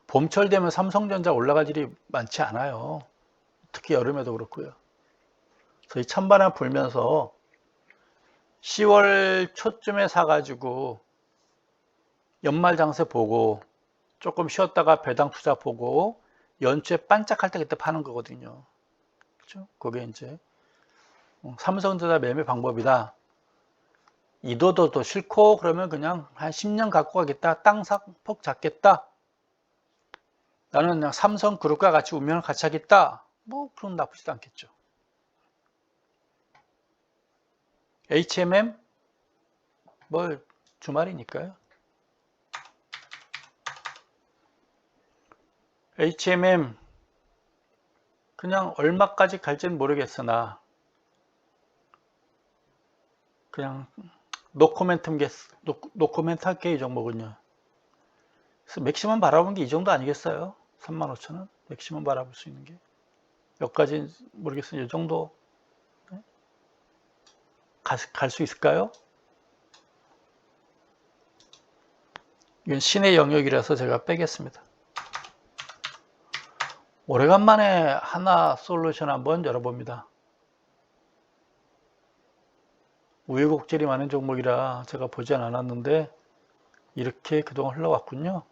봄철 되면 삼성전자 올라갈 일이 많지 않아요. 특히 여름에도 그렇고요. 그래서 이 찬바람 불면서 10월 초쯤에 사가지고 연말 장세 보고 조금 쉬었다가 배당 투자 보고 연초에 반짝할 때 그때 파는 거거든요. 그렇죠? 그게 이제 삼성전자 매매 방법이다. 이도도 싫고 그러면 그냥 한 10년 갖고 가겠다. 땅 폭 잡겠다. 나는 그냥 삼성그룹과 같이 운명을 같이 하겠다. 뭐 그건 나쁘지도 않겠죠. HMM 뭐 주말이니까요. HMM 그냥 얼마까지 갈지는 모르겠으나 그냥 노코멘트 할게 이 종목은요. 그래서 맥시멈 바라본 게 이 정도 아니겠어요? 35,000원 맥시멈 바라볼 수 있는 게 몇 가지 모르겠어요. 이 정도 갈 수 있을까요? 이건 신의 영역이라서 제가 빼겠습니다. 오래간만에 하나 솔루션 한번 열어봅니다. 우여곡절이 많은 종목이라 제가 보지 않았는데 이렇게 그동안 흘러왔군요.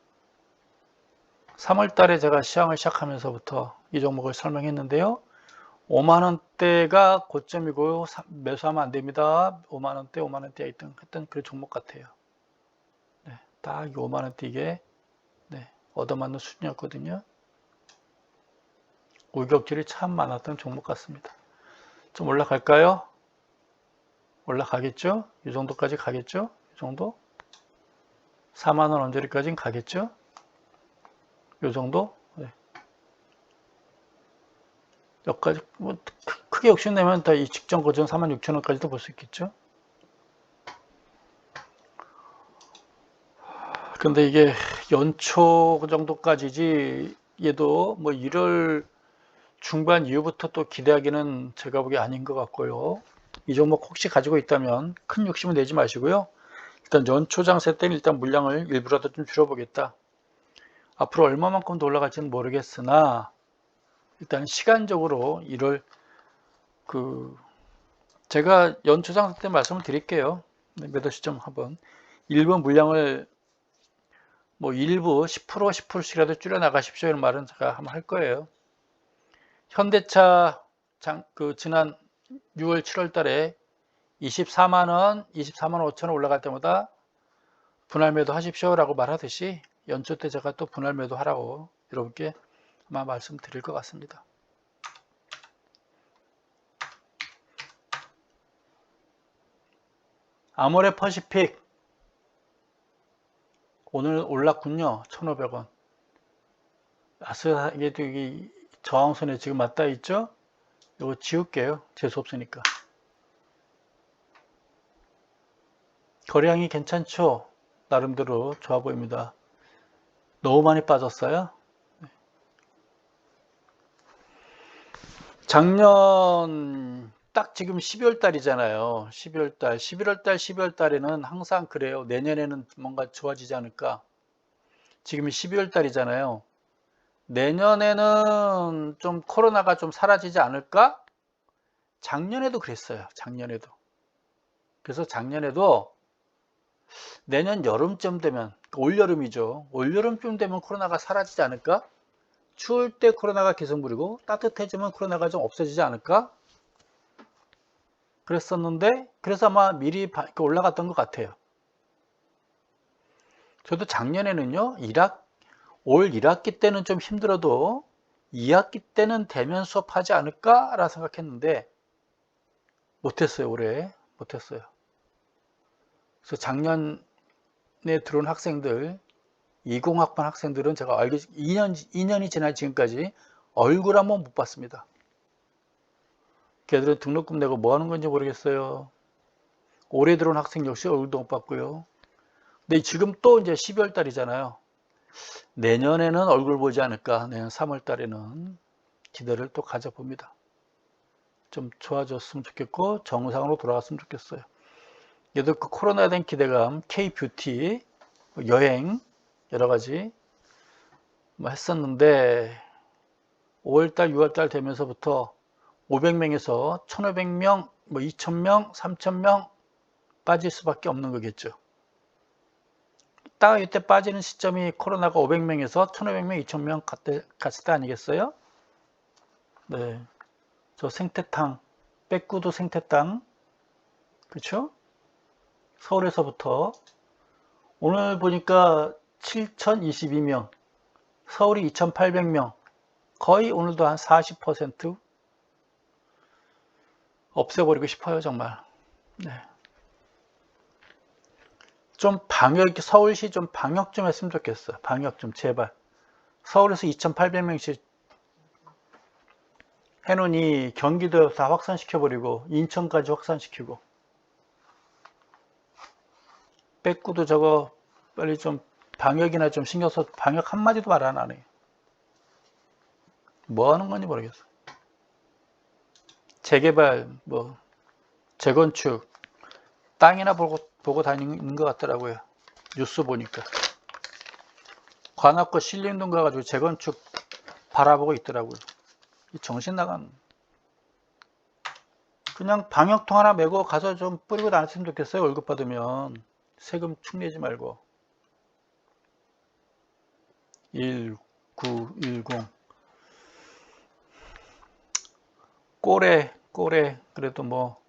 3월 달에 제가 시장을 시작하면서부터 이 종목을 설명했는데요. 5만원대가 고점이고 매수하면 안 됩니다. 5만원대, 5만원대에 있던 했던 그 종목 같아요. 네, 딱 5만원대 이게 얻어맞는 수준이었거든요. 우격질이 참 많았던 종목 같습니다. 좀 올라갈까요? 올라가겠죠? 이 정도까지 가겠죠? 이 정도? 4만원 언저리까지는 가겠죠? 이 정도? 네. 여기까지 뭐 크게 욕심내면 다 이 직전 고점 46,000원까지도 볼 수 있겠죠? 근데 이게 연초 정도까지지 얘도 뭐 1월 중반 이후부터 또 기대하기는 제가 보기에 아닌 것 같고요. 이 종목 혹시 가지고 있다면 큰 욕심은 내지 마시고요. 일단 연초 장세 때는 일단 물량을 일부라도 좀 줄여보겠다. 앞으로 얼마만큼 더 올라갈지는 모르겠으나 일단 시간적으로 1월 제가 연초 장세 때 말씀을 드릴게요. 매도 시점 한번 일부 물량을 뭐 일부 10% 10%씩이라도 줄여 나가십시오 이런 말은 제가 한번 할 거예요. 현대차 지난 6월 7월 달에 24만원 24만 5천원 올라갈 때마다 분할 매도 하십시오 라고 말하듯이 연초 때 제가 또 분할 매도 하라고 여러분께 아마 말씀드릴 것 같습니다. 아모레 퍼시픽 오늘 올랐군요. 1,500원. 아스하게도 이 저항선에 지금 맞닿아 있죠? 이거 지울게요. 재수 없으니까. 거래량이 괜찮죠? 나름대로 좋아 보입니다. 너무 많이 빠졌어요. 작년 딱 지금 12월 달이잖아요. 12월 달, 11월 달, 12월 달에는 항상 그래요. 내년에는 뭔가 좋아지지 않을까. 지금이 12월 달이잖아요. 내년에는 좀 코로나가 좀 사라지지 않을까? 작년에도 그랬어요. 작년에도. 그래서 작년에도 내년 여름쯤 되면, 올여름이죠. 올여름쯤 되면 코로나가 사라지지 않을까? 추울 때 코로나가 계속 부리고 따뜻해지면 코로나가 좀 없어지지 않을까? 그랬었는데 그래서 아마 미리 올라갔던 것 같아요. 저도 작년에는요 올 1학기 때는 좀 힘들어도 2학기 때는 대면 수업하지 않을까 라고 생각했는데 못했어요. 올해 못했어요. 그래서 작년에 들어온 학생들 20학번 학생들은 제가 2년이 지난 지금까지 얼굴 한번 못 봤습니다. 걔들은 등록금 내고 뭐 하는 건지 모르겠어요. 올해 들어온 학생 역시 얼굴도 못 봤고요. 근데 지금 또 이제 12월 달이잖아요. 내년에는 얼굴 보지 않을까. 내년 3월 달에는 기대를 또 가져봅니다. 좀 좋아졌으면 좋겠고 정상으로 돌아갔으면 좋겠어요. 얘도 그 코로나에 대한 기대감, K-뷰티, 여행 여러 가지 뭐 했었는데 5월달, 6월달 되면서부터 500명에서 1,500명, 뭐 2,000명, 3,000명 빠질 수밖에 없는 거겠죠. 딱 이때 빠지는 시점이 코로나가 500명에서 1,500명, 2,000명 갔을 때 아니겠어요? 네. 저 생태탕, 빼꾸도 생태탕, 그쵸? 서울에서부터 오늘 보니까 7,022명, 서울이 2,800명, 거의 오늘도 한 40% 없애버리고 싶어요, 정말. 네. 좀 서울시 좀 방역 좀 했으면 좋겠어요. 방역 좀 제발. 서울에서 2,800명씩 해놓으니 경기도 다 확산시켜버리고 인천까지 확산시키고 빼꾸도 저거 빨리 좀 방역이나 좀 신경 써서 방역 한마디도 말 안 하네. 뭐 하는 건지 모르겠어. 재개발, 뭐 재건축 땅이나 보고 다니는 것 같더라고요. 뉴스 보니까 관악구 신림동 가가지고 재건축 바라보고 있더라고요. 정신 나간. 그냥 방역통 하나 메고 가서 좀 뿌리고 다녔으면 좋겠어요. 월급 받으면 세금 축내지 말고. 1910 꼬레 그래도 뭐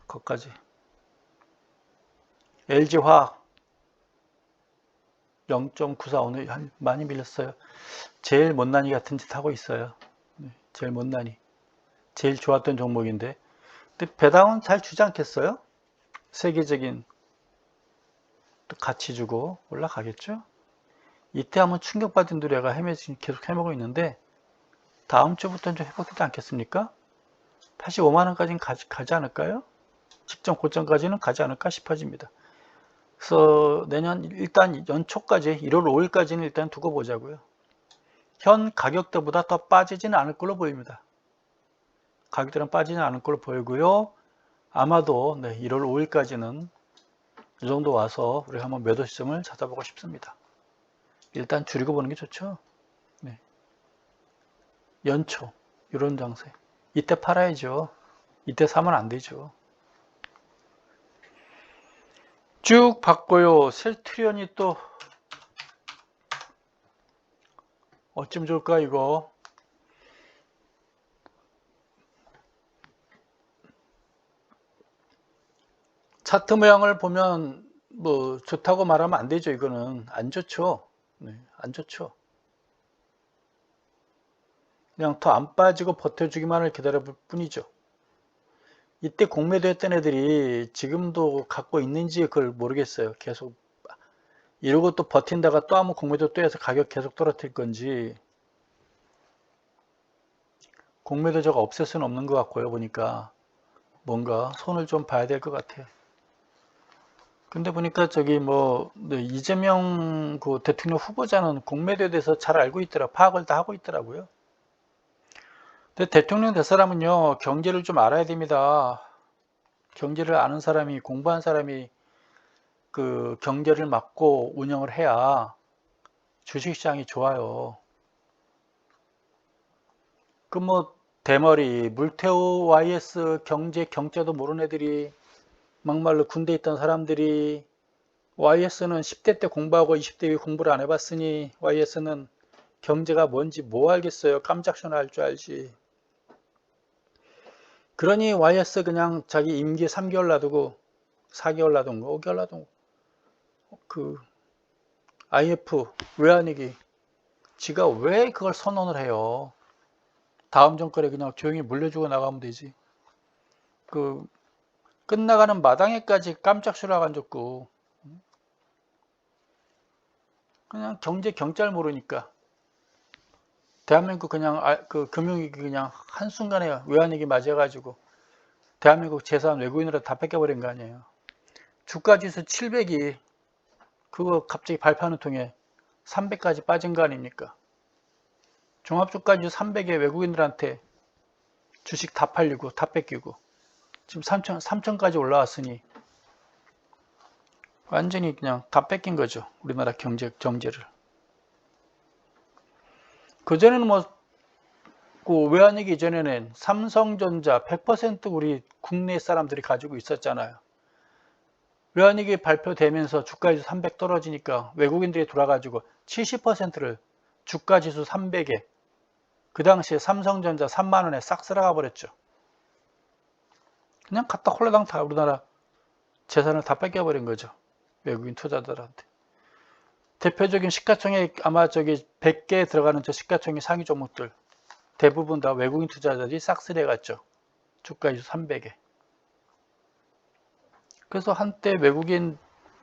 거기까지. LG화학 0.94 오늘 많이 밀렸어요. 제일 못난이 같은 짓 하고 있어요. 제일 못난이. 제일 좋았던 종목인데. 근데 배당은 잘 주지 않겠어요? 세계적인 또 가치 주고 올라가겠죠? 이때 한번 충격받은 노래가 계속 헤매고 있는데 다음 주부터는 좀 회복되지 않겠습니까? 85만원까지는 가지 않을까요? 직전 고점까지는 가지 않을까 싶어집니다. 그래서 내년 일단 연초까지 1월 5일까지는 일단 두고 보자고요. 현 가격대보다 더 빠지지는 않을 걸로 보입니다. 가격대는 빠지지 않을 걸로 보이고요. 아마도 1월 5일까지는 이 정도 와서 우리가 한번 매도 시점을 찾아보고 싶습니다. 일단 줄이고 보는 게 좋죠. 네. 연초 이런 장세 이때 팔아야죠. 이때 사면 안 되죠. 쭉 봤고요. 셀트리온이 또 어쩜 좋을까 이거. 차트 모양을 보면 뭐 좋다고 말하면 안 되죠. 이거는 안 좋죠. 네, 안 좋죠. 그냥 더 안 빠지고 버텨주기만을 기다려볼 뿐이죠. 이때 공매도했던 애들이 지금도 갖고 있는지 그걸 모르겠어요. 계속 이러고 또 버틴다가 또 한번 공매도 또 해서 가격 계속 떨어뜨릴 건지. 공매도저가 없앨 수는 없는 것 같고요. 보니까 뭔가 손을 좀 봐야 될 것 같아요. 근데 보니까 저기 뭐 이재명 그 대통령 후보자는 공매도에 대해서 잘 알고 있더라. 파악을 다 하고 있더라고요. 근데 대통령 될 사람은요, 경제를 좀 알아야 됩니다. 경제를 아는 사람이, 공부한 사람이 그 경제를 맡고 운영을 해야 주식시장이 좋아요. 그 뭐 대머리, 물태우 YS 경제도 모르는 애들이 막말로 군대에 있던 사람들이 YS는 10대 때 공부하고 20대 에 공부를 안 해봤으니 YS는 경제가 뭔지 뭐 알겠어요. 깜짝쇼나 할 줄 알지. 그러니 YS 그냥 자기 임기 3개월 놔두고 4개월 놔둔 거 5개월 놔둔 그 IF 외환위기 지가 왜 그걸 선언을 해요. 다음 정권에 그냥 조용히 물려주고 나가면 되지. 그 끝나가는 마당에까지 깜짝 수락 앉았고 그냥 경찰 모르니까 대한민국 그냥 그 금융위기 그냥 한순간에 외환위기 맞아가지고 대한민국 재산 외국인으로 다 뺏겨버린 거 아니에요. 주가지수 700이 그거 갑자기 발표하는 통에 300까지 빠진 거 아닙니까? 종합주가지수 300에 외국인들한테 주식 다 팔리고 다 뺏기고 지금 3천까지 올라왔으니 완전히 그냥 다 뺏긴 거죠. 우리나라 경제를. 그전에는 뭐 그 외환위기 이전에는 삼성전자 100% 우리 국내 사람들이 가지고 있었잖아요. 외환위기 발표되면서 주가지수 300 떨어지니까 외국인들이 돌아가지고 70%를 주가지수 300에 그 당시에 삼성전자 3만원에 싹 쓸어가 버렸죠. 그냥 갖다 홀라당 다 우리나라 재산을 다 뺏겨버린 거죠. 외국인 투자자들한테. 대표적인 시가총액 아마 저기 100개에 들어가는 저 시가총액 상위 종목들 대부분 다 외국인 투자자들이 싹쓸이 해갔죠. 주가지수 300에. 그래서 한때 외국인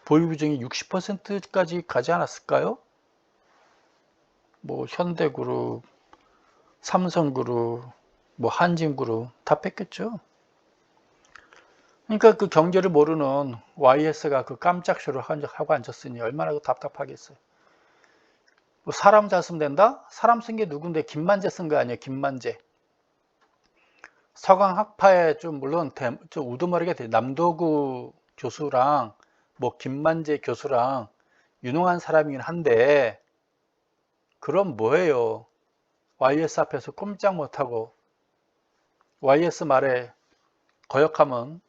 보유 비중이 60%까지 가지 않았을까요? 뭐 현대그룹, 삼성그룹, 뭐 한진그룹 다 뺏겼죠. 그러니까 그 경제를 모르는 YS가 그 깜짝 쇼를 하고 앉았으니 얼마나 답답하겠어요. 뭐 사람 잘 쓰면 된다? 사람 쓴 게 누군데 김만재 쓴 거 아니에요. 김만재. 서강학파에 좀 물론 좀 우두머리가 남도구 교수랑 뭐 김만재 교수랑 유능한 사람이긴 한데 그럼 뭐예요? YS 앞에서 꼼짝 못하고 YS 말에 거역하면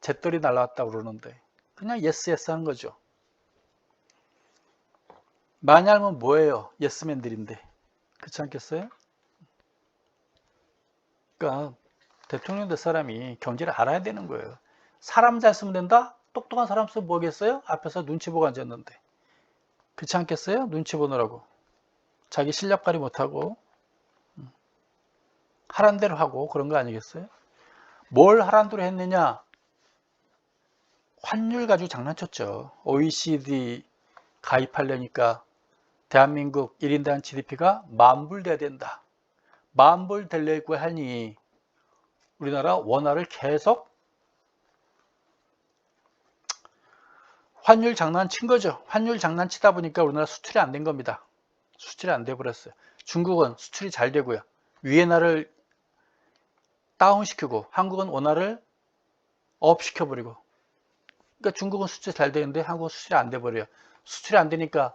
잿돌이 날라왔다고 그러는데 그냥 예스 하는 거죠. 많이 알면 뭐예요? 예스맨들인데. 그렇지 않겠어요? 그러니까 대통령 될 사람이 경제를 알아야 되는 거예요. 사람 잘 쓰면 된다? 똑똑한 사람 쓰면 뭐겠어요? 앞에서 눈치 보고 앉았는데. 그렇지 않겠어요? 눈치 보느라고. 자기 실력 발휘 못하고 하란 대로 하고 그런 거 아니겠어요? 뭘 하란 대로 했느냐? 환율 가지고 장난쳤죠. OECD 가입하려니까 대한민국 1인당 GDP가 10,000불 돼야 된다. 10,000불 되려고 하니 우리나라 원화를 계속 환율 장난친 거죠. 환율 장난치다 보니까 우리나라 수출이 안 된 겁니다. 수출이 안 돼 버렸어요. 중국은 수출이 잘 되고요. 위엔화를 다운시키고 한국은 원화를 업시켜버리고, 그러니까 중국은 수출이 잘 되는데 한국은 수출이 안 돼 버려요. 수출이 안 되니까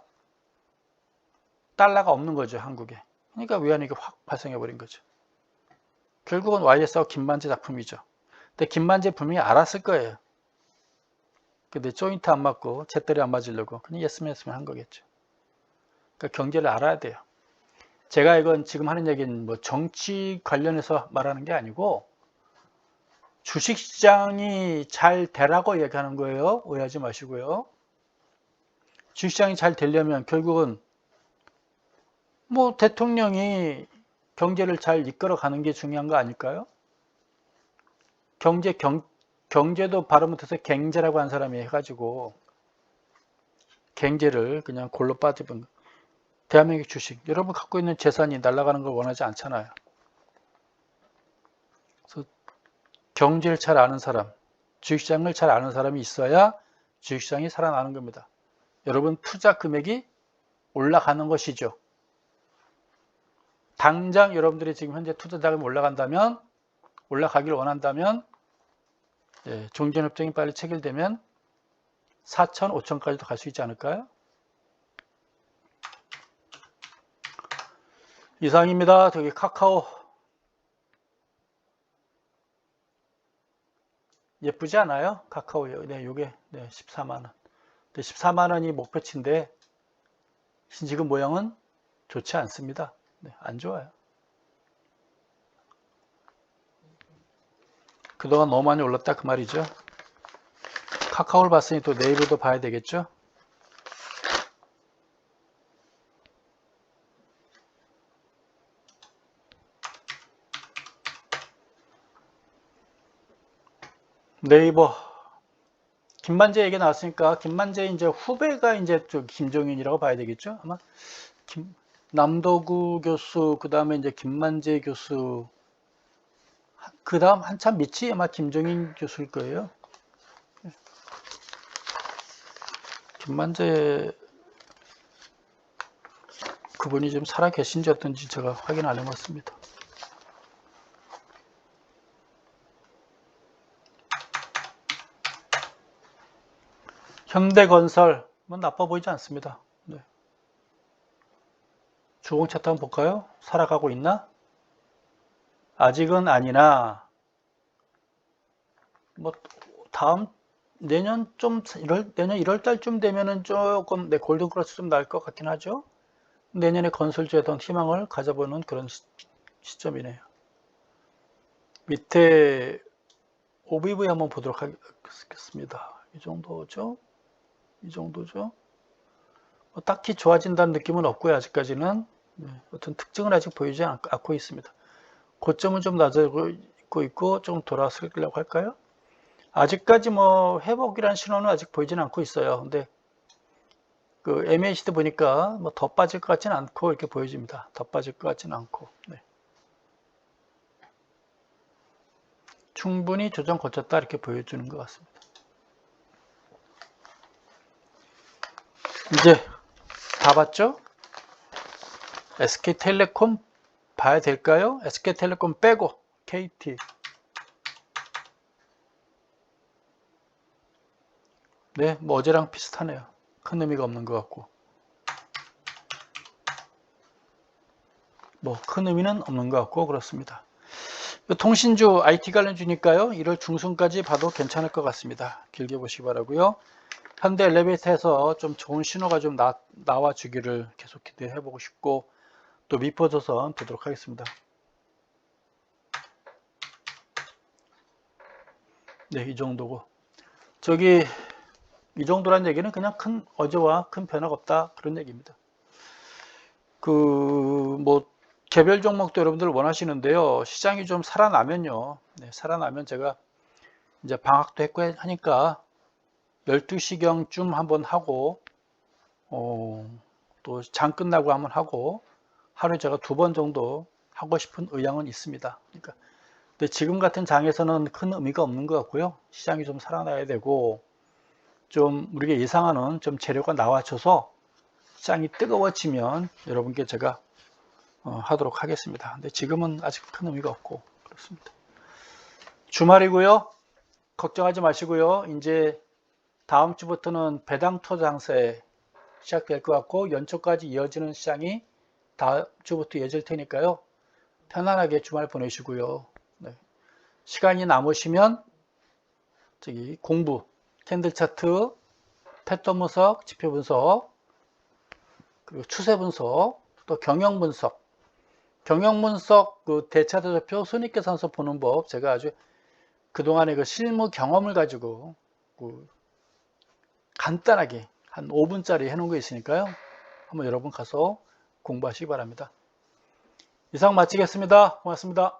달러가 없는 거죠, 한국에. 그러니까 위안화가 확 발생해 버린 거죠. 결국은 YS하고 김만재 작품이죠. 근데 김만재 분명히 알았을 거예요. 근데 조인트 안 맞고 잿더리 안 맞으려고 그냥 예스면 한 거겠죠. 그러니까 경제를 알아야 돼요. 제가 이건 지금 하는 얘기는 뭐 정치 관련해서 말하는 게 아니고 주식시장이 잘 되라고 얘기하는 거예요. 오해하지 마시고요. 주식시장이 잘 되려면 결국은 뭐 대통령이 경제를 잘 이끌어 가는 게 중요한 거 아닐까요? 경제도 발음 못해서 갱제라고 한 사람이 해가지고 갱제를 그냥 골로 빠집은, 대한민국 주식, 여러분 갖고 있는 재산이 날아가는 걸 원하지 않잖아요. 그래서 경제를 잘 아는 사람, 주식시장을 잘 아는 사람이 있어야 주식시장이 살아나는 겁니다. 여러분 투자 금액이 올라가는 것이죠. 당장 여러분들이 지금 현재 투자 자금이 올라가기를 원한다면 종전협정이 빨리 체결되면 4천, 5천까지도 갈 수 있지 않을까요? 이상입니다. 저기 카카오 예쁘지 않아요? 카카오. 네, 요게 14만원. 14만원이 목표치인데 지금 모양은 좋지 않습니다. 네, 안 좋아요. 그동안 너무 많이 올랐다 그 말이죠. 카카오를 봤으니 또 네이버도 봐야 되겠죠. 네이버 김만재 얘기 나왔으니까 김만재 이제 후배가 이제 김종인이라고 봐야 되겠죠. 아마 남도구 교수, 그 다음에 이제 김만재 교수, 그 다음 한참 밑이 아마 김종인 교수일 거예요. 김만재 그분이 지금 살아 계신지 어떤지 제가 확인 안 해봤습니다. 현대건설 뭐 나빠 보이지 않습니다. 네. 주봉 차트 한번 볼까요? 살아가고 있나? 아직은 아니나 뭐 다음 내년 내년 1월 달쯤 되면은 조금 골든크로스 좀 날 것 같긴 하죠. 내년에 건설주에 더 희망을 가져보는 그런 시점이네요. 밑에 OBV 한번 보도록 하겠습니다. 이 정도죠. 뭐 딱히 좋아진다는 느낌은 없고요. 아직까지는 어떤 특징은 아직 보이지 않고 있습니다. 고점은 좀 낮아지고 있고 좀 돌아서려고 할까요? 아직까지 뭐 회복이라는 신호는 아직 보이지는 않고 있어요. 근데 그 MACD 보니까 뭐 더 빠질 것 같지는 않고 이렇게 보여집니다. 더 빠질 것 같지는 않고. 네. 충분히 조정 거쳤다 이렇게 보여주는 것 같습니다. 이제 다 봤죠? SK텔레콤 봐야 될까요? SK텔레콤 빼고 KT. 네, 뭐 어제랑 비슷하네요. 큰 의미가 없는 것 같고. 뭐 큰 의미는 없는 것 같고 그렇습니다. 통신주 IT 관련주니까요. 1월 중순까지 봐도 괜찮을 것 같습니다. 길게 보시기 바라고요. 현대 엘리베이터에서 좀 좋은 신호가 좀 나와 주기를 계속 기대해 보고 싶고, 또 미포조선 보도록 하겠습니다. 네, 이 정도고. 이 정도란 얘기는 그냥 어제와 큰 변화가 없다 그런 얘기입니다. 뭐 개별 종목도 여러분들 원하시는데요. 시장이 좀 살아나면요. 네, 살아나면 제가 이제 방학도 했고 하니까 12시경쯤 한번 하고, 또 장 끝나고 한번 하고, 하루에 제가 2번 정도 하고 싶은 의향은 있습니다. 그러니까 근데 지금 같은 장에서는 큰 의미가 없는 것 같고요. 시장이 좀 살아나야 되고, 좀 우리가 예상하는 좀 재료가 나와줘서 시장이 뜨거워지면 여러분께 제가 하도록 하겠습니다. 근데 지금은 아직 큰 의미가 없고 그렇습니다. 주말이고요. 걱정하지 마시고요. 이제 다음 주부터는 배당 투자 장세 시작될 것 같고 연초까지 이어지는 시장이 다음 주부터 이어질 테니까요. 편안하게 주말 보내시고요. 네. 시간이 남으시면 저기 공부, 캔들 차트, 패턴 분석, 지표 분석, 그리고 추세 분석, 또 경영 분석, 그 대차대조표 손익계산서 보는 법 제가 아주 그동안의 그 실무 경험을 가지고 그 간단하게 한 5분짜리 해놓은 거 있으니까요. 한번 여러분 가서 공부하시기 바랍니다. 이상 마치겠습니다. 고맙습니다.